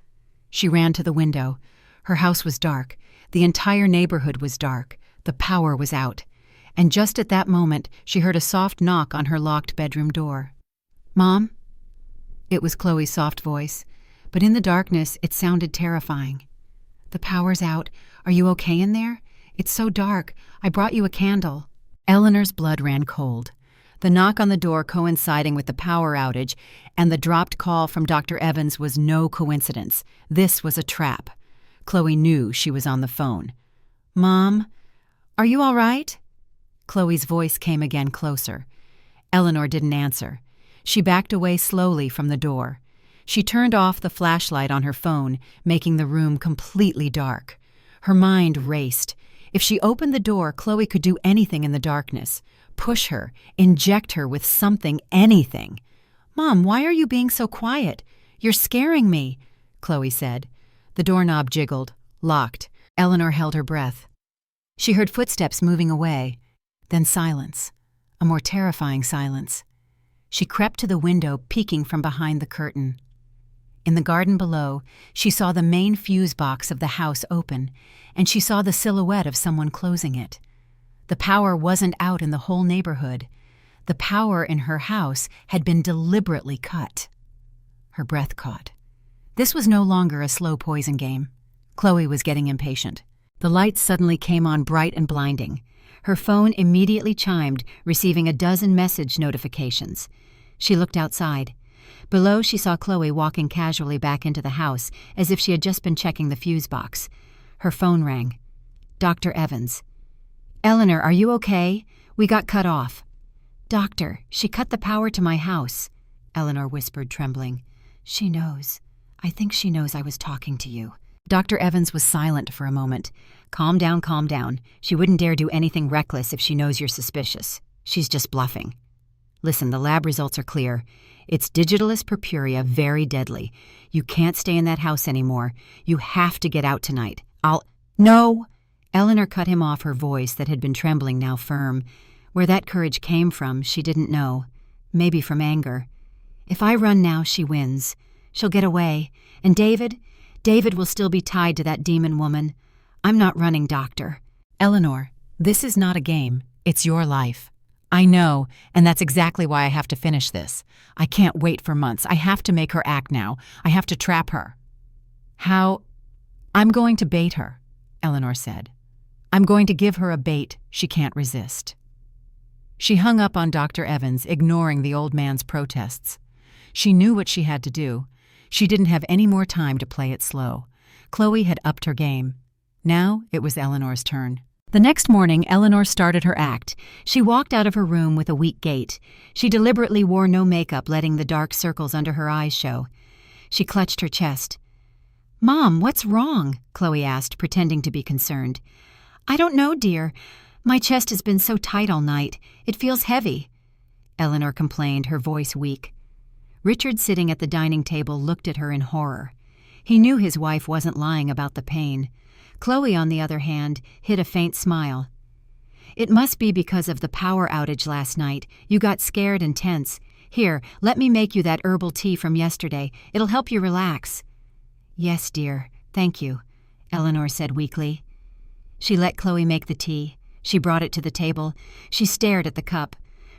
Speaker 1: She ran to the window. Her house was dark. The entire neighborhood was dark. The power was out. And just at that moment, she heard a soft knock on her locked bedroom door. Mom? It was Chloe's soft voice, but in the darkness, it sounded terrifying. The power's out. Are you okay in there? It's so dark. I brought you a candle. Eleanor's blood ran cold. The knock on the door coinciding with the power outage and the dropped call from Dr. Evans was no coincidence. This was a trap. Chloe knew she was on the phone. Mom? Are you all right? Chloe's voice came again closer. Eleanor didn't answer. She backed away slowly from the door. She turned off the flashlight on her phone, making the room completely dark. Her mind raced. If she opened the door, Chloe could do anything in the darkness. Push her, inject her with something, anything. Mom, why are you being so quiet? You're scaring me, Chloe said. The doorknob jiggled, locked. Eleanor held her breath. She heard footsteps moving away, then silence, a more terrifying silence. She crept to the window, peeking from behind the curtain. In the garden below, she saw the main fuse box of the house open, and she saw the silhouette of someone closing it. The power wasn't out in the whole neighborhood. The power in her house had been deliberately cut. Her breath caught. This was no longer a slow poison game. Chloe was getting impatient. The lights suddenly came on bright and blinding. Her phone immediately chimed, receiving a dozen message notifications. She looked outside. Below, she saw Chloe walking casually back into the house, as if she had just been checking the fuse box. Her phone rang. Dr. Evans. "Eleanor, are you okay? We got cut off." "Doctor, she cut the power to my house," Eleanor whispered, trembling. "She knows. I think she knows I was talking to you." Dr. Evans was silent for a moment. Calm down, calm down. She wouldn't dare do anything reckless if she knows you're suspicious. She's just bluffing. Listen, the lab results are clear. It's digitalis purpurea, very deadly. You can't stay in that house anymore. You have to get out tonight. No! Eleanor cut him off, her voice that had been trembling now firm. Where that courage came from, she didn't know. Maybe from anger. If I run now, she wins. She'll get away. And David will still be tied to that demon woman. I'm not running, Doctor. Eleanor, this is not a game. It's your life. I know, and that's exactly why I have to finish this. I can't wait for months. I have to make her act now. I have to trap her. How? I'm going to bait her, Eleanor said. I'm going to give her a bait she can't resist. She hung up on Dr. Evans, ignoring the old man's protests. She knew what she had to do. She didn't have any more time to play it slow. Chloe had upped her game. Now it was Eleanor's turn. The next morning, Eleanor started her act. She walked out of her room with a weak gait. She deliberately wore no makeup, letting the dark circles under her eyes show. She clutched her chest. "Mom, what's wrong?" Chloe asked, pretending to be concerned. "I don't know, dear. My chest has been so tight all night. It feels heavy," Eleanor complained, her voice weak. Richard, sitting at the dining table, looked at her in horror. He knew his wife wasn't lying about the pain. Chloe, on the other hand, hid a faint smile. "It must be because of the power outage last night. You got scared and tense. Here, let me make you that herbal tea from yesterday. It'll help you relax." "Yes, dear. Thank you," Eleanor said weakly. She let Chloe make the tea. She brought it to the table. She stared at the cup.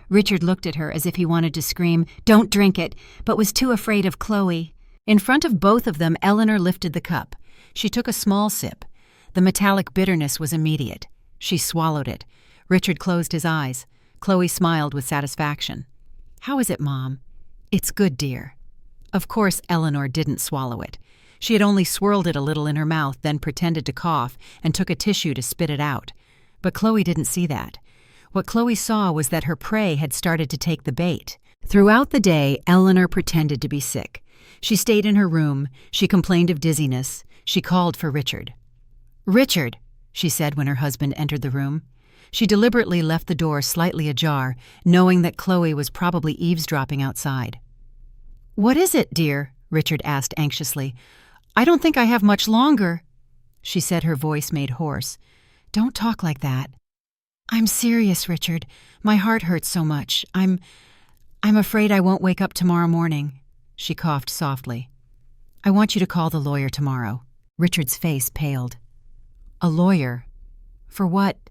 Speaker 1: Richard looked at her as if he wanted to scream, "Don't drink it," but was too afraid of Chloe. In front of both of them, Eleanor lifted the cup. She took a small sip. The metallic bitterness was immediate. She swallowed it. Richard closed his eyes. Chloe smiled with satisfaction. "How is it, Mom?" "It's good, dear." Of course, Eleanor didn't swallow it. She had only swirled it a little in her mouth, then pretended to cough and took a tissue to spit it out. But Chloe didn't see that. What Chloe saw was that her prey had started to take the bait. Throughout the day, Eleanor pretended to be sick. She stayed in her room. She complained of dizziness. She called for Richard. "Richard," she said when her husband entered the room. She deliberately left the door slightly ajar, knowing that Chloe was probably eavesdropping outside. "What is it, dear?" Richard asked anxiously. "I don't think I have much longer," she said, her voice made hoarse. "Don't talk like that." "I'm serious, Richard. My heart hurts so much. I'm afraid I won't wake up tomorrow morning." She coughed softly. "I want you to call the lawyer tomorrow." Richard's face paled. "A lawyer? For what?"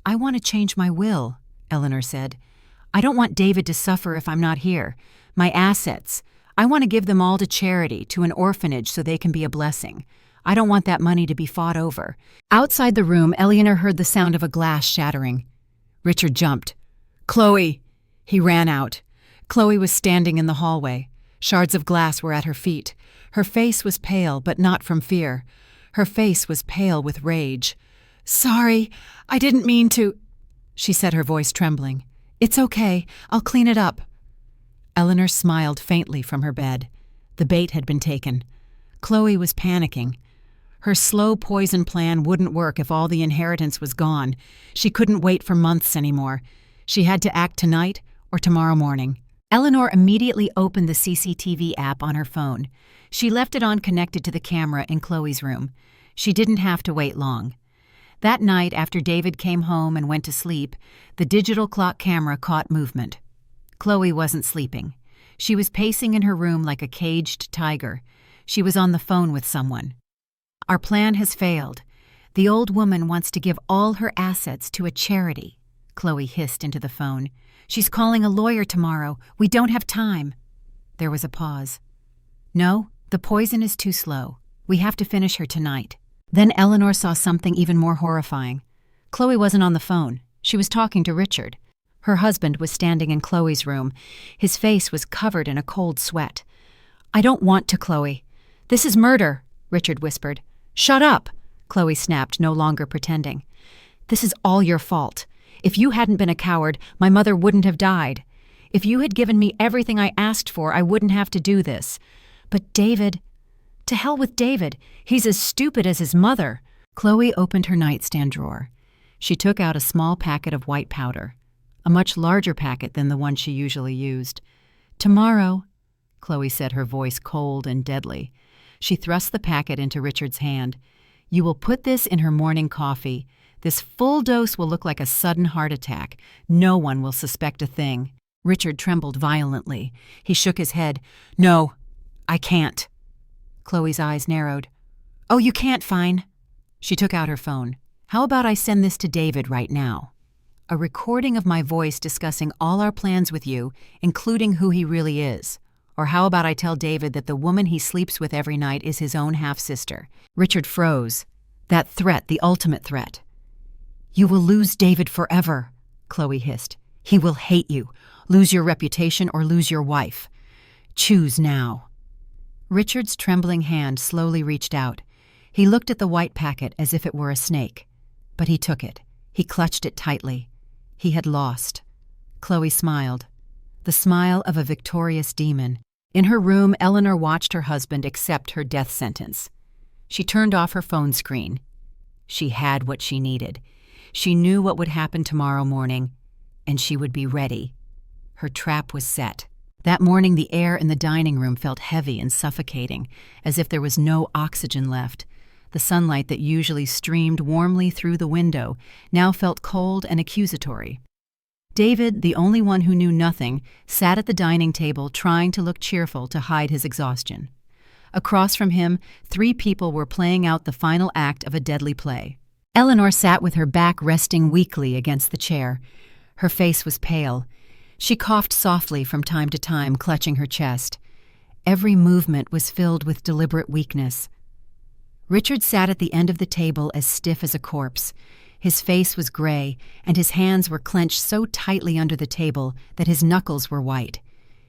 Speaker 1: "I want to change my will," Eleanor said. "I don't want David to suffer if I'm not here. My assets. I want to give them all to charity, to an orphanage, so they can be a blessing. I don't want that money to be fought over." Outside the room, Eleanor heard the sound of a glass shattering. Richard jumped. "Chloe!" He ran out. Chloe was standing in the hallway. Shards of glass were at her feet. Her face was pale, but not from fear. Her face was pale with rage. "Sorry, I didn't mean to," she said, her voice trembling. "It's okay. I'll clean it up." Eleanor smiled faintly from her bed. The bait had been taken. Chloe was panicking. Her slow poison plan wouldn't work if all the inheritance was gone. She couldn't wait for months anymore. She had to act tonight or tomorrow morning. Eleanor immediately opened the CCTV app on her phone. She left it on connected to the camera in Chloe's room. She didn't have to wait long. That night, after David came home and went to sleep, the digital clock camera caught movement. Chloe wasn't sleeping. She was pacing in her room like a caged tiger. She was on the phone with someone. "Our plan has failed. The old woman wants to give all her assets to a charity," Chloe hissed into the phone. "She's calling a lawyer tomorrow. We don't have time." There was a pause. "No, the poison is too slow. We have to finish her tonight." Then Eleanor saw something even more horrifying. Chloe wasn't on the phone. She was talking to Richard. Her husband was standing in Chloe's room. His face was covered in a cold sweat. "I don't want to, Chloe. This is murder," Richard whispered. "Shut up," Chloe snapped, no longer pretending. "This is all your fault. If you hadn't been a coward, my mother wouldn't have died. If you had given me everything I asked for, I wouldn't have to do this. But David... To hell with David. He's as stupid as his mother." Chloe opened her nightstand drawer. She took out a small packet of white powder, a much larger packet than the one she usually used. "Tomorrow," Chloe said, her voice cold and deadly. She thrust the packet into Richard's hand. "You will put this in her morning coffee. This full dose will look like a sudden heart attack. No one will suspect a thing." Richard trembled violently. He shook his head. "No, I can't." Chloe's eyes narrowed. "Oh, you can't, fine." She took out her phone. "How about I send this to David right now? A recording of my voice discussing all our plans with you, including who he really is. Or how about I tell David that the woman he sleeps with every night is his own half-sister?" Richard froze. That threat, the ultimate threat. "You will lose David forever," Chloe hissed. "He will hate you, lose your reputation, or lose your wife. Choose now." Richard's trembling hand slowly reached out. He looked at the white packet as if it were a snake. But he took it. He clutched it tightly. He had lost. Chloe smiled. The smile of a victorious demon. In her room, Eleanor watched her husband accept her death sentence. She turned off her phone screen. She had what she needed. She knew what would happen tomorrow morning, and she would be ready. Her trap was set. That morning, the air in the dining room felt heavy and suffocating, as if there was no oxygen left. The sunlight that usually streamed warmly through the window now felt cold and accusatory. David, the only one who knew nothing, sat at the dining table trying to look cheerful to hide his exhaustion. Across from him, 3 people were playing out the final act of a deadly play. Eleanor sat with her back resting weakly against the chair. Her face was pale. She coughed softly from time to time, clutching her chest. Every movement was filled with deliberate weakness. Richard sat at the end of the table as stiff as a corpse. His face was gray, and his hands were clenched so tightly under the table that his knuckles were white.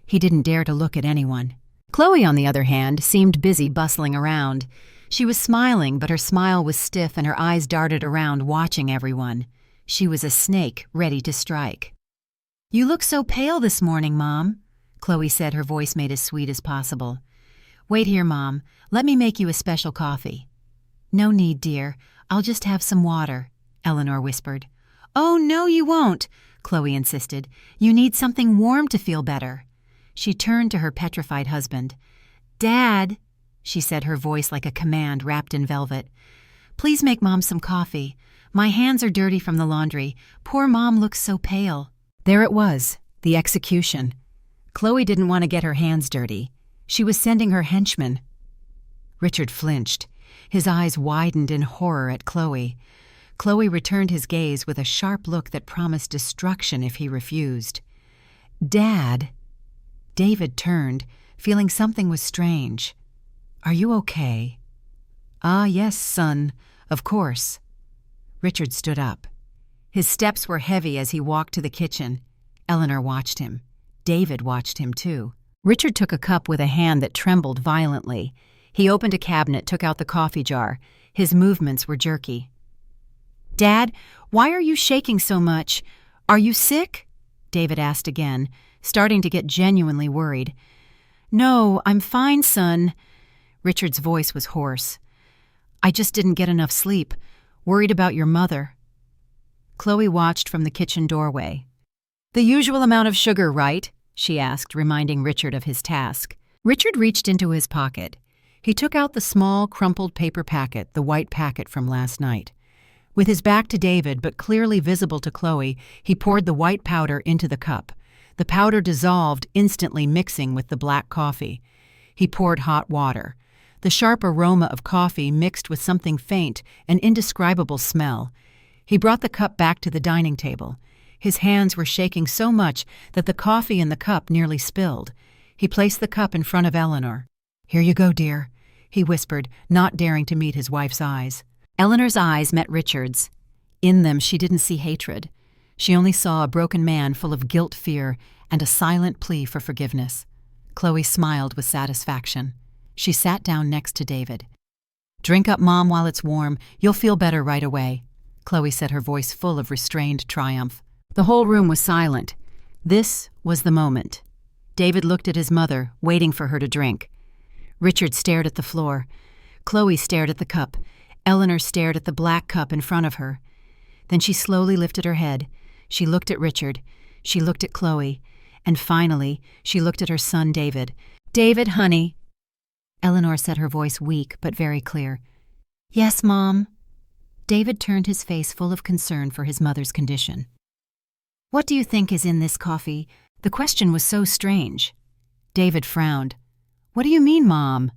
Speaker 1: He didn't dare to look at anyone. Chloe, on the other hand, seemed busy bustling around. She was smiling, but her smile was stiff and her eyes darted around, watching everyone. She was a snake ready to strike. "You look so pale this morning, Mom," Chloe said, her voice made as sweet as possible. "Wait here, Mom. Let me make you a special coffee." "No need, dear. I'll just have some water," Eleanor whispered. "Oh, no, you won't," Chloe insisted. "You need something warm to feel better." She turned to her petrified husband. "Dad," she said, her voice like a command wrapped in velvet, "please make Mom some coffee. My hands are dirty from the laundry. Poor Mom looks so pale." There it was, the execution. Chloe didn't want to get her hands dirty. She was sending her henchmen. Richard flinched. His eyes widened in horror at Chloe. Chloe returned his gaze with a sharp look that promised destruction if he refused. "Dad." David turned, feeling something was strange. "Are you okay?" "Ah, yes, son, of course." Richard stood up. His steps were heavy as he walked to the kitchen. Eleanor watched him. David watched him, too. Richard took a cup with a hand that trembled violently. He opened a cabinet, took out the coffee jar. His movements were jerky. "Dad, why are you shaking so much? Are you sick?" David asked again, starting to get genuinely worried. "No, I'm fine, son." Richard's voice was hoarse. "I just didn't get enough sleep. Worried about your mother." Chloe watched from the kitchen doorway. "The usual amount of sugar, right?" she asked, reminding Richard of his task. Richard reached into his pocket. He took out the small, crumpled paper packet, the white packet from last night. With his back to David, but clearly visible to Chloe, he poured the white powder into the cup. The powder dissolved, instantly mixing with the black coffee. He poured hot water. The sharp aroma of coffee mixed with something faint, an indescribable smell. He brought the cup back to the dining table. His hands were shaking so much that the coffee in the cup nearly spilled. He placed the cup in front of Eleanor. "Here you go, dear," he whispered, not daring to meet his wife's eyes. Eleanor's eyes met Richard's. In them, she didn't see hatred. She only saw a broken man full of guilt, fear, and a silent plea for forgiveness. Chloe smiled with satisfaction. She sat down next to David. "Drink up, Mom, while it's warm. You'll feel better right away," Chloe said, her voice full of restrained triumph. The whole room was silent. This was the moment. David looked at his mother, waiting for her to drink. Richard stared at the floor. Chloe stared at the cup. Eleanor stared at the black cup in front of her. Then she slowly lifted her head. She looked at Richard. She looked at Chloe. And finally, she looked at her son, David. "David, honey." Eleanor said, her voice weak but very clear. "Yes, Mom." David turned his face full of concern for his mother's condition. "What do you think is in this coffee?" The question was so strange. David frowned. "What do you mean, Mom?"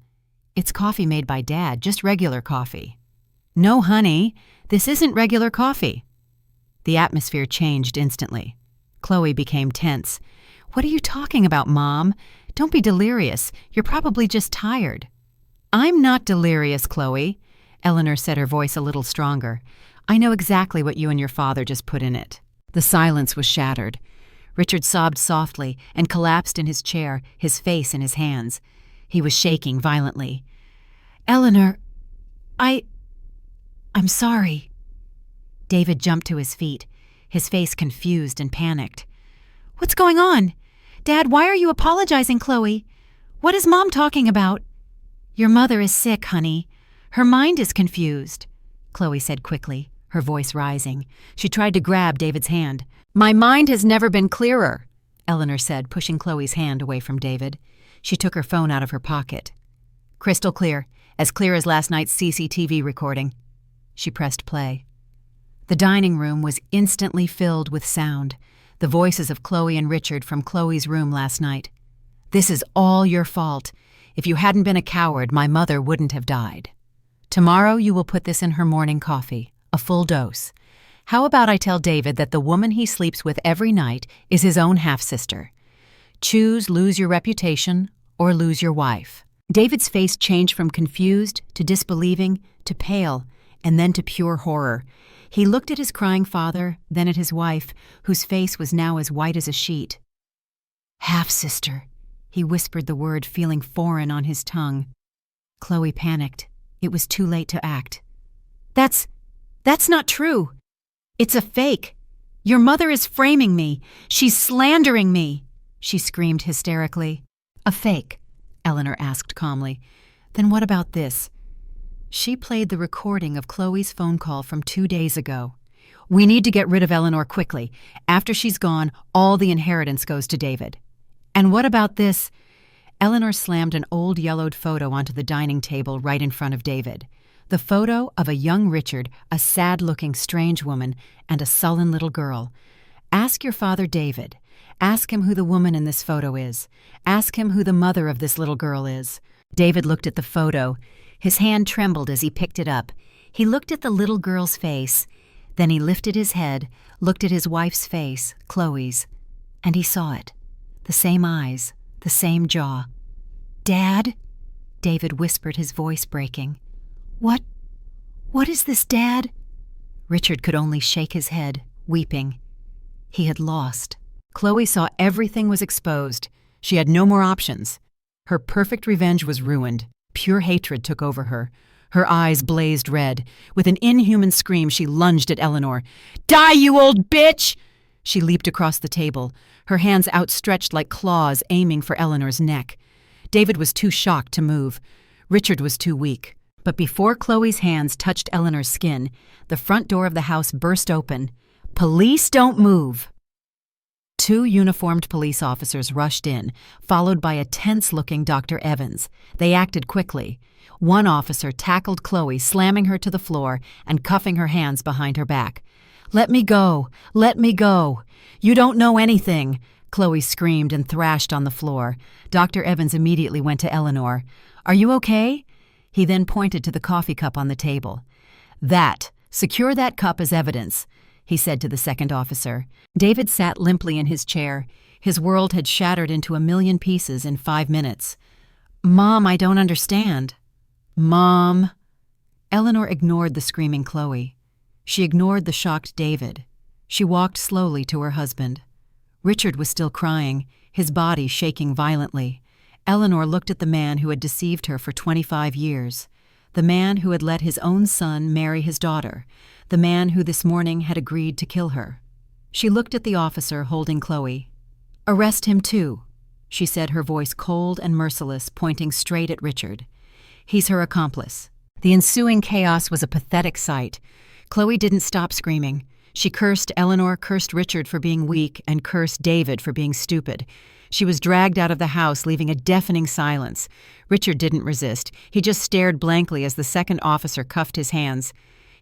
Speaker 1: "It's coffee made by Dad, just regular coffee." "No, honey, this isn't regular coffee." The atmosphere changed instantly. Chloe became tense. "What are you talking about, Mom? Don't be delirious. You're probably just tired." "I'm not delirious, Chloe," Eleanor said, her voice a little stronger. "I know exactly what you and your father just put in it." The silence was shattered. Richard sobbed softly and collapsed in his chair, his face in his hands. He was shaking violently. "Eleanor, I'm sorry." David jumped to his feet, his face confused and panicked. "What's going on? Dad, why are you apologizing, Chloe? What is Mom talking about?" "Your mother is sick, honey. Her mind is confused," Chloe said quickly, her voice rising. She tried to grab David's hand. "My mind has never been clearer," Eleanor said, pushing Chloe's hand away from David. She took her phone out of her pocket. "Crystal clear as last night's CCTV recording." She pressed play. The dining room was instantly filled with sound, the voices of Chloe and Richard from Chloe's room last night. "This is all your fault. If you hadn't been a coward, my mother wouldn't have died. Tomorrow you will put this in her morning coffee, a full dose. How about I tell David that the woman he sleeps with every night is his own half-sister? Choose lose your reputation or lose your wife." David's face changed from confused to disbelieving to pale, and then to pure horror. He looked at his crying father, then at his wife, whose face was now as white as a sheet. "Half-sister," he whispered the word, feeling foreign on his tongue. Chloe panicked. It was too late to act. That's not true. It's a fake. Your mother is framing me. She's slandering me," she screamed hysterically. "A fake?" Eleanor asked calmly. "Then what about this?" She played the recording of Chloe's phone call from 2 days ago. "We need to get rid of Eleanor quickly. After she's gone, all the inheritance goes to David." "And what about this?" Eleanor slammed an old yellowed photo onto the dining table right in front of David. The photo of a young Richard, a sad-looking strange woman, and a sullen little girl. "Ask your father, David. Ask him who the woman in this photo is. Ask him who the mother of this little girl is." David looked at the photo. His hand trembled as he picked it up. He looked at the little girl's face. Then he lifted his head, looked at his wife's face, Chloe's, and he saw it. The same eyes, the same jaw. "Dad?" David whispered, his voice breaking. What is this, Dad?" Richard could only shake his head, weeping. He had lost. Chloe saw everything was exposed. She had no more options. Her perfect revenge was ruined. Pure hatred took over her. Her eyes blazed red. With an inhuman scream, she lunged at Eleanor. "Die, you old bitch!" She leaped across the table, her hands outstretched like claws aiming for Eleanor's neck. David was too shocked to move. Richard was too weak. But before Chloe's hands touched Eleanor's skin, the front door of the house burst open. "Police, don't move!" 2 uniformed police officers rushed in, followed by a tense-looking Dr. Evans. They acted quickly. One officer tackled Chloe, slamming her to the floor and cuffing her hands behind her back. "Let me go! Let me go! You don't know anything!" Chloe screamed and thrashed on the floor. Dr. Evans immediately went to Eleanor. "Are you okay?" He then pointed to the coffee cup on the table. Secure that cup as evidence," he said to the second officer. David sat limply in his chair. His world had shattered into a million pieces in 5 minutes. "Mom, I don't understand." "Mom." Eleanor ignored the screaming Chloe. She ignored the shocked David. She walked slowly to her husband. Richard was still crying, his body shaking violently. Eleanor looked at the man who had deceived her for 25 years, the man who had let his own son marry his daughter, the man who this morning had agreed to kill her. She looked at the officer holding Chloe. "Arrest him too," she said, her voice cold and merciless, pointing straight at Richard. "He's her accomplice." The ensuing chaos was a pathetic sight. Chloe didn't stop screaming. She cursed Eleanor, cursed Richard for being weak, and cursed David for being stupid. She was dragged out of the house, leaving a deafening silence. Richard didn't resist. He just stared blankly as the second officer cuffed his hands.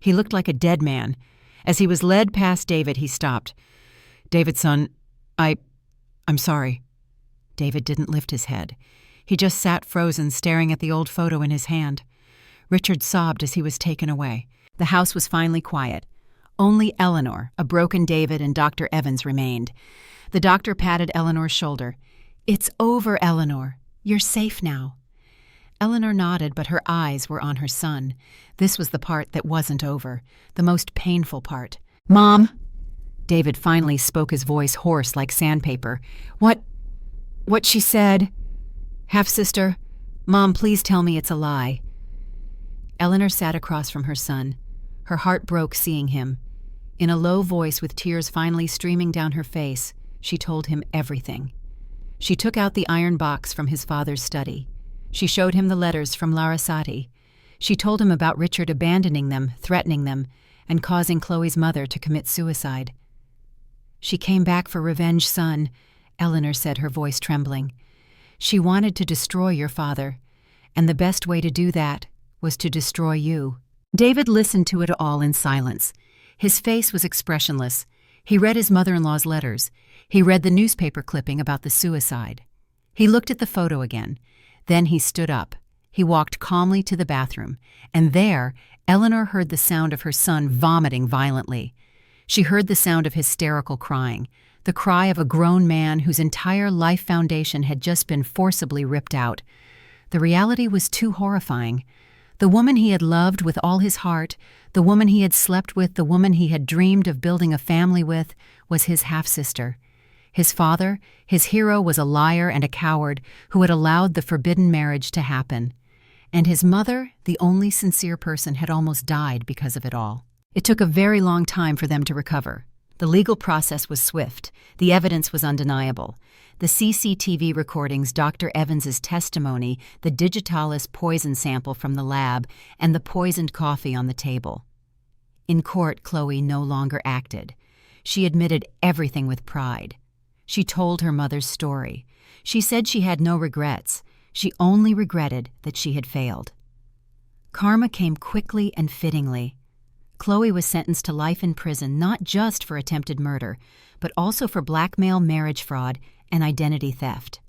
Speaker 1: He looked like a dead man. As he was led past David, he stopped. "David, son, I'm sorry." David didn't lift his head. He just sat frozen, staring at the old photo in his hand. Richard sobbed as he was taken away. The house was finally quiet. Only Eleanor, a broken David, and Dr. Evans remained. The doctor patted Eleanor's shoulder. "It's over, Eleanor. You're safe now." Eleanor nodded, but her eyes were on her son. This was the part that wasn't over, the most painful part. "Mom!" David finally spoke, his voice hoarse like sandpaper. What she said?" "Half-sister, Mom, please tell me it's a lie." Eleanor sat across from her son. Her heart broke seeing him. In a low voice, with tears finally streaming down her face, she told him everything. She took out the iron box from his father's study. She showed him the letters from Larasati. She told him about Richard abandoning them, threatening them, and causing Chloe's mother to commit suicide. "She came back for revenge, son," Eleanor said, her voice trembling. "She wanted to destroy your father, and the best way to do that was to destroy you." David listened to it all in silence. His face was expressionless. He read his mother-in-law's letters. He read the newspaper clipping about the suicide. He looked at the photo again. Then he stood up. He walked calmly to the bathroom, and there, Eleanor heard the sound of her son vomiting violently. She heard the sound of hysterical crying, the cry of a grown man whose entire life foundation had just been forcibly ripped out. The reality was too horrifying. The woman he had loved with all his heart, the woman he had slept with, the woman he had dreamed of building a family with, was his half-sister. His father, his hero, was a liar and a coward who had allowed the forbidden marriage to happen. And his mother, the only sincere person, had almost died because of it all. It took a very long time for them to recover. The legal process was swift. The evidence was undeniable. The CCTV recordings, Dr. Evans's testimony, the digitalis poison sample from the lab, and the poisoned coffee on the table. In court, Chloe no longer acted. She admitted everything with pride. She told her mother's story. She said she had no regrets. She only regretted that she had failed. Karma came quickly and fittingly. Chloe was sentenced to life in prison, not just for attempted murder, but also for blackmail, marriage fraud, and identity theft.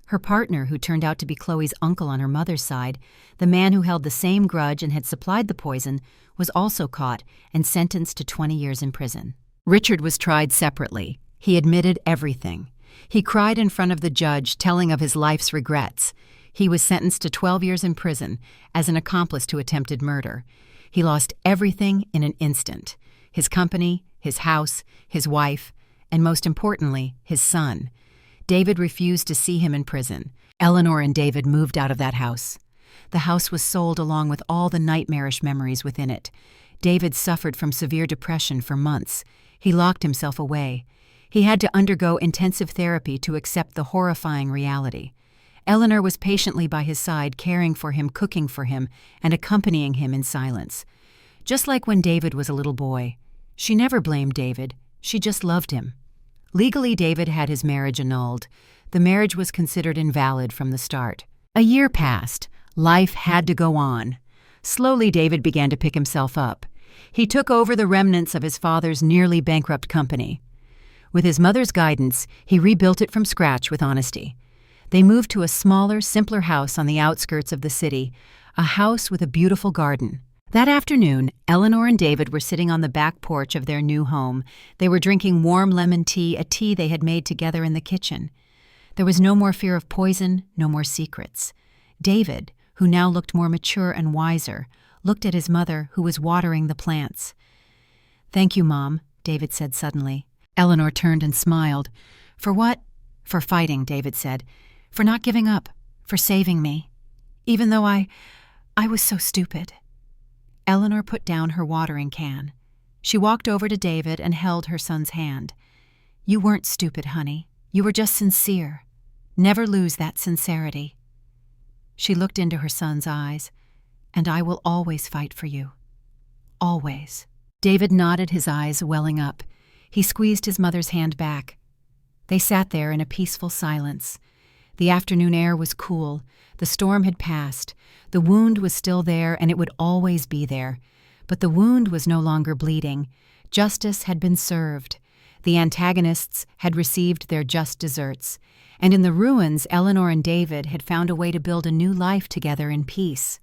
Speaker 1: Her partner, who turned out to be Chloe's uncle on her mother's side, the man who held the same grudge and had supplied the poison, was also caught and sentenced to 20 years in prison. Richard was tried separately. He admitted everything. He cried in front of the judge, telling of his life's regrets. He was sentenced to 12 years in prison as an accomplice to attempted murder. He lost everything in an instant: his company, his house, his wife, and most importantly, his son. David refused to see him in prison. Eleanor and David moved out of that house. The house was sold along with all the nightmarish memories within it. David suffered from severe depression for months. He locked himself away. He had to undergo intensive therapy to accept the horrifying reality. Eleanor was patiently by his side, caring for him, cooking for him, and accompanying him in silence. Just like when David was a little boy. She never blamed David. She just loved him. Legally, David had his marriage annulled. The marriage was considered invalid from the start. A year passed. Life had to go on. Slowly, David began to pick himself up. He took over the remnants of his father's nearly bankrupt company. With his mother's guidance, he rebuilt it from scratch with honesty. They moved to a smaller, simpler house on the outskirts of the city, a house with a beautiful garden. That afternoon, Eleanor and David were sitting on the back porch of their new home. They were drinking warm lemon tea, a tea they had made together in the kitchen. There was no more fear of poison, no more secrets. David, who now looked more mature and wiser, looked at his mother, who was watering the plants. "Thank you, Mom," David said suddenly. Eleanor turned and smiled. "For what?" "For fighting," David said. "For not giving up. For saving me. Even though I was so stupid." Eleanor put down her watering can. She walked over to David and held her son's hand. "You weren't stupid, honey. You were just sincere. Never lose that sincerity." She looked into her son's eyes. "And I will always fight for you. Always." David nodded, his eyes welling up. He squeezed his mother's hand back. They sat there in a peaceful silence. The afternoon air was cool. The storm had passed. The wound was still there, and it would always be there. But the wound was no longer bleeding. Justice had been served. The antagonists had received their just deserts. And in the ruins, Eleanor and David had found a way to build a new life together in peace.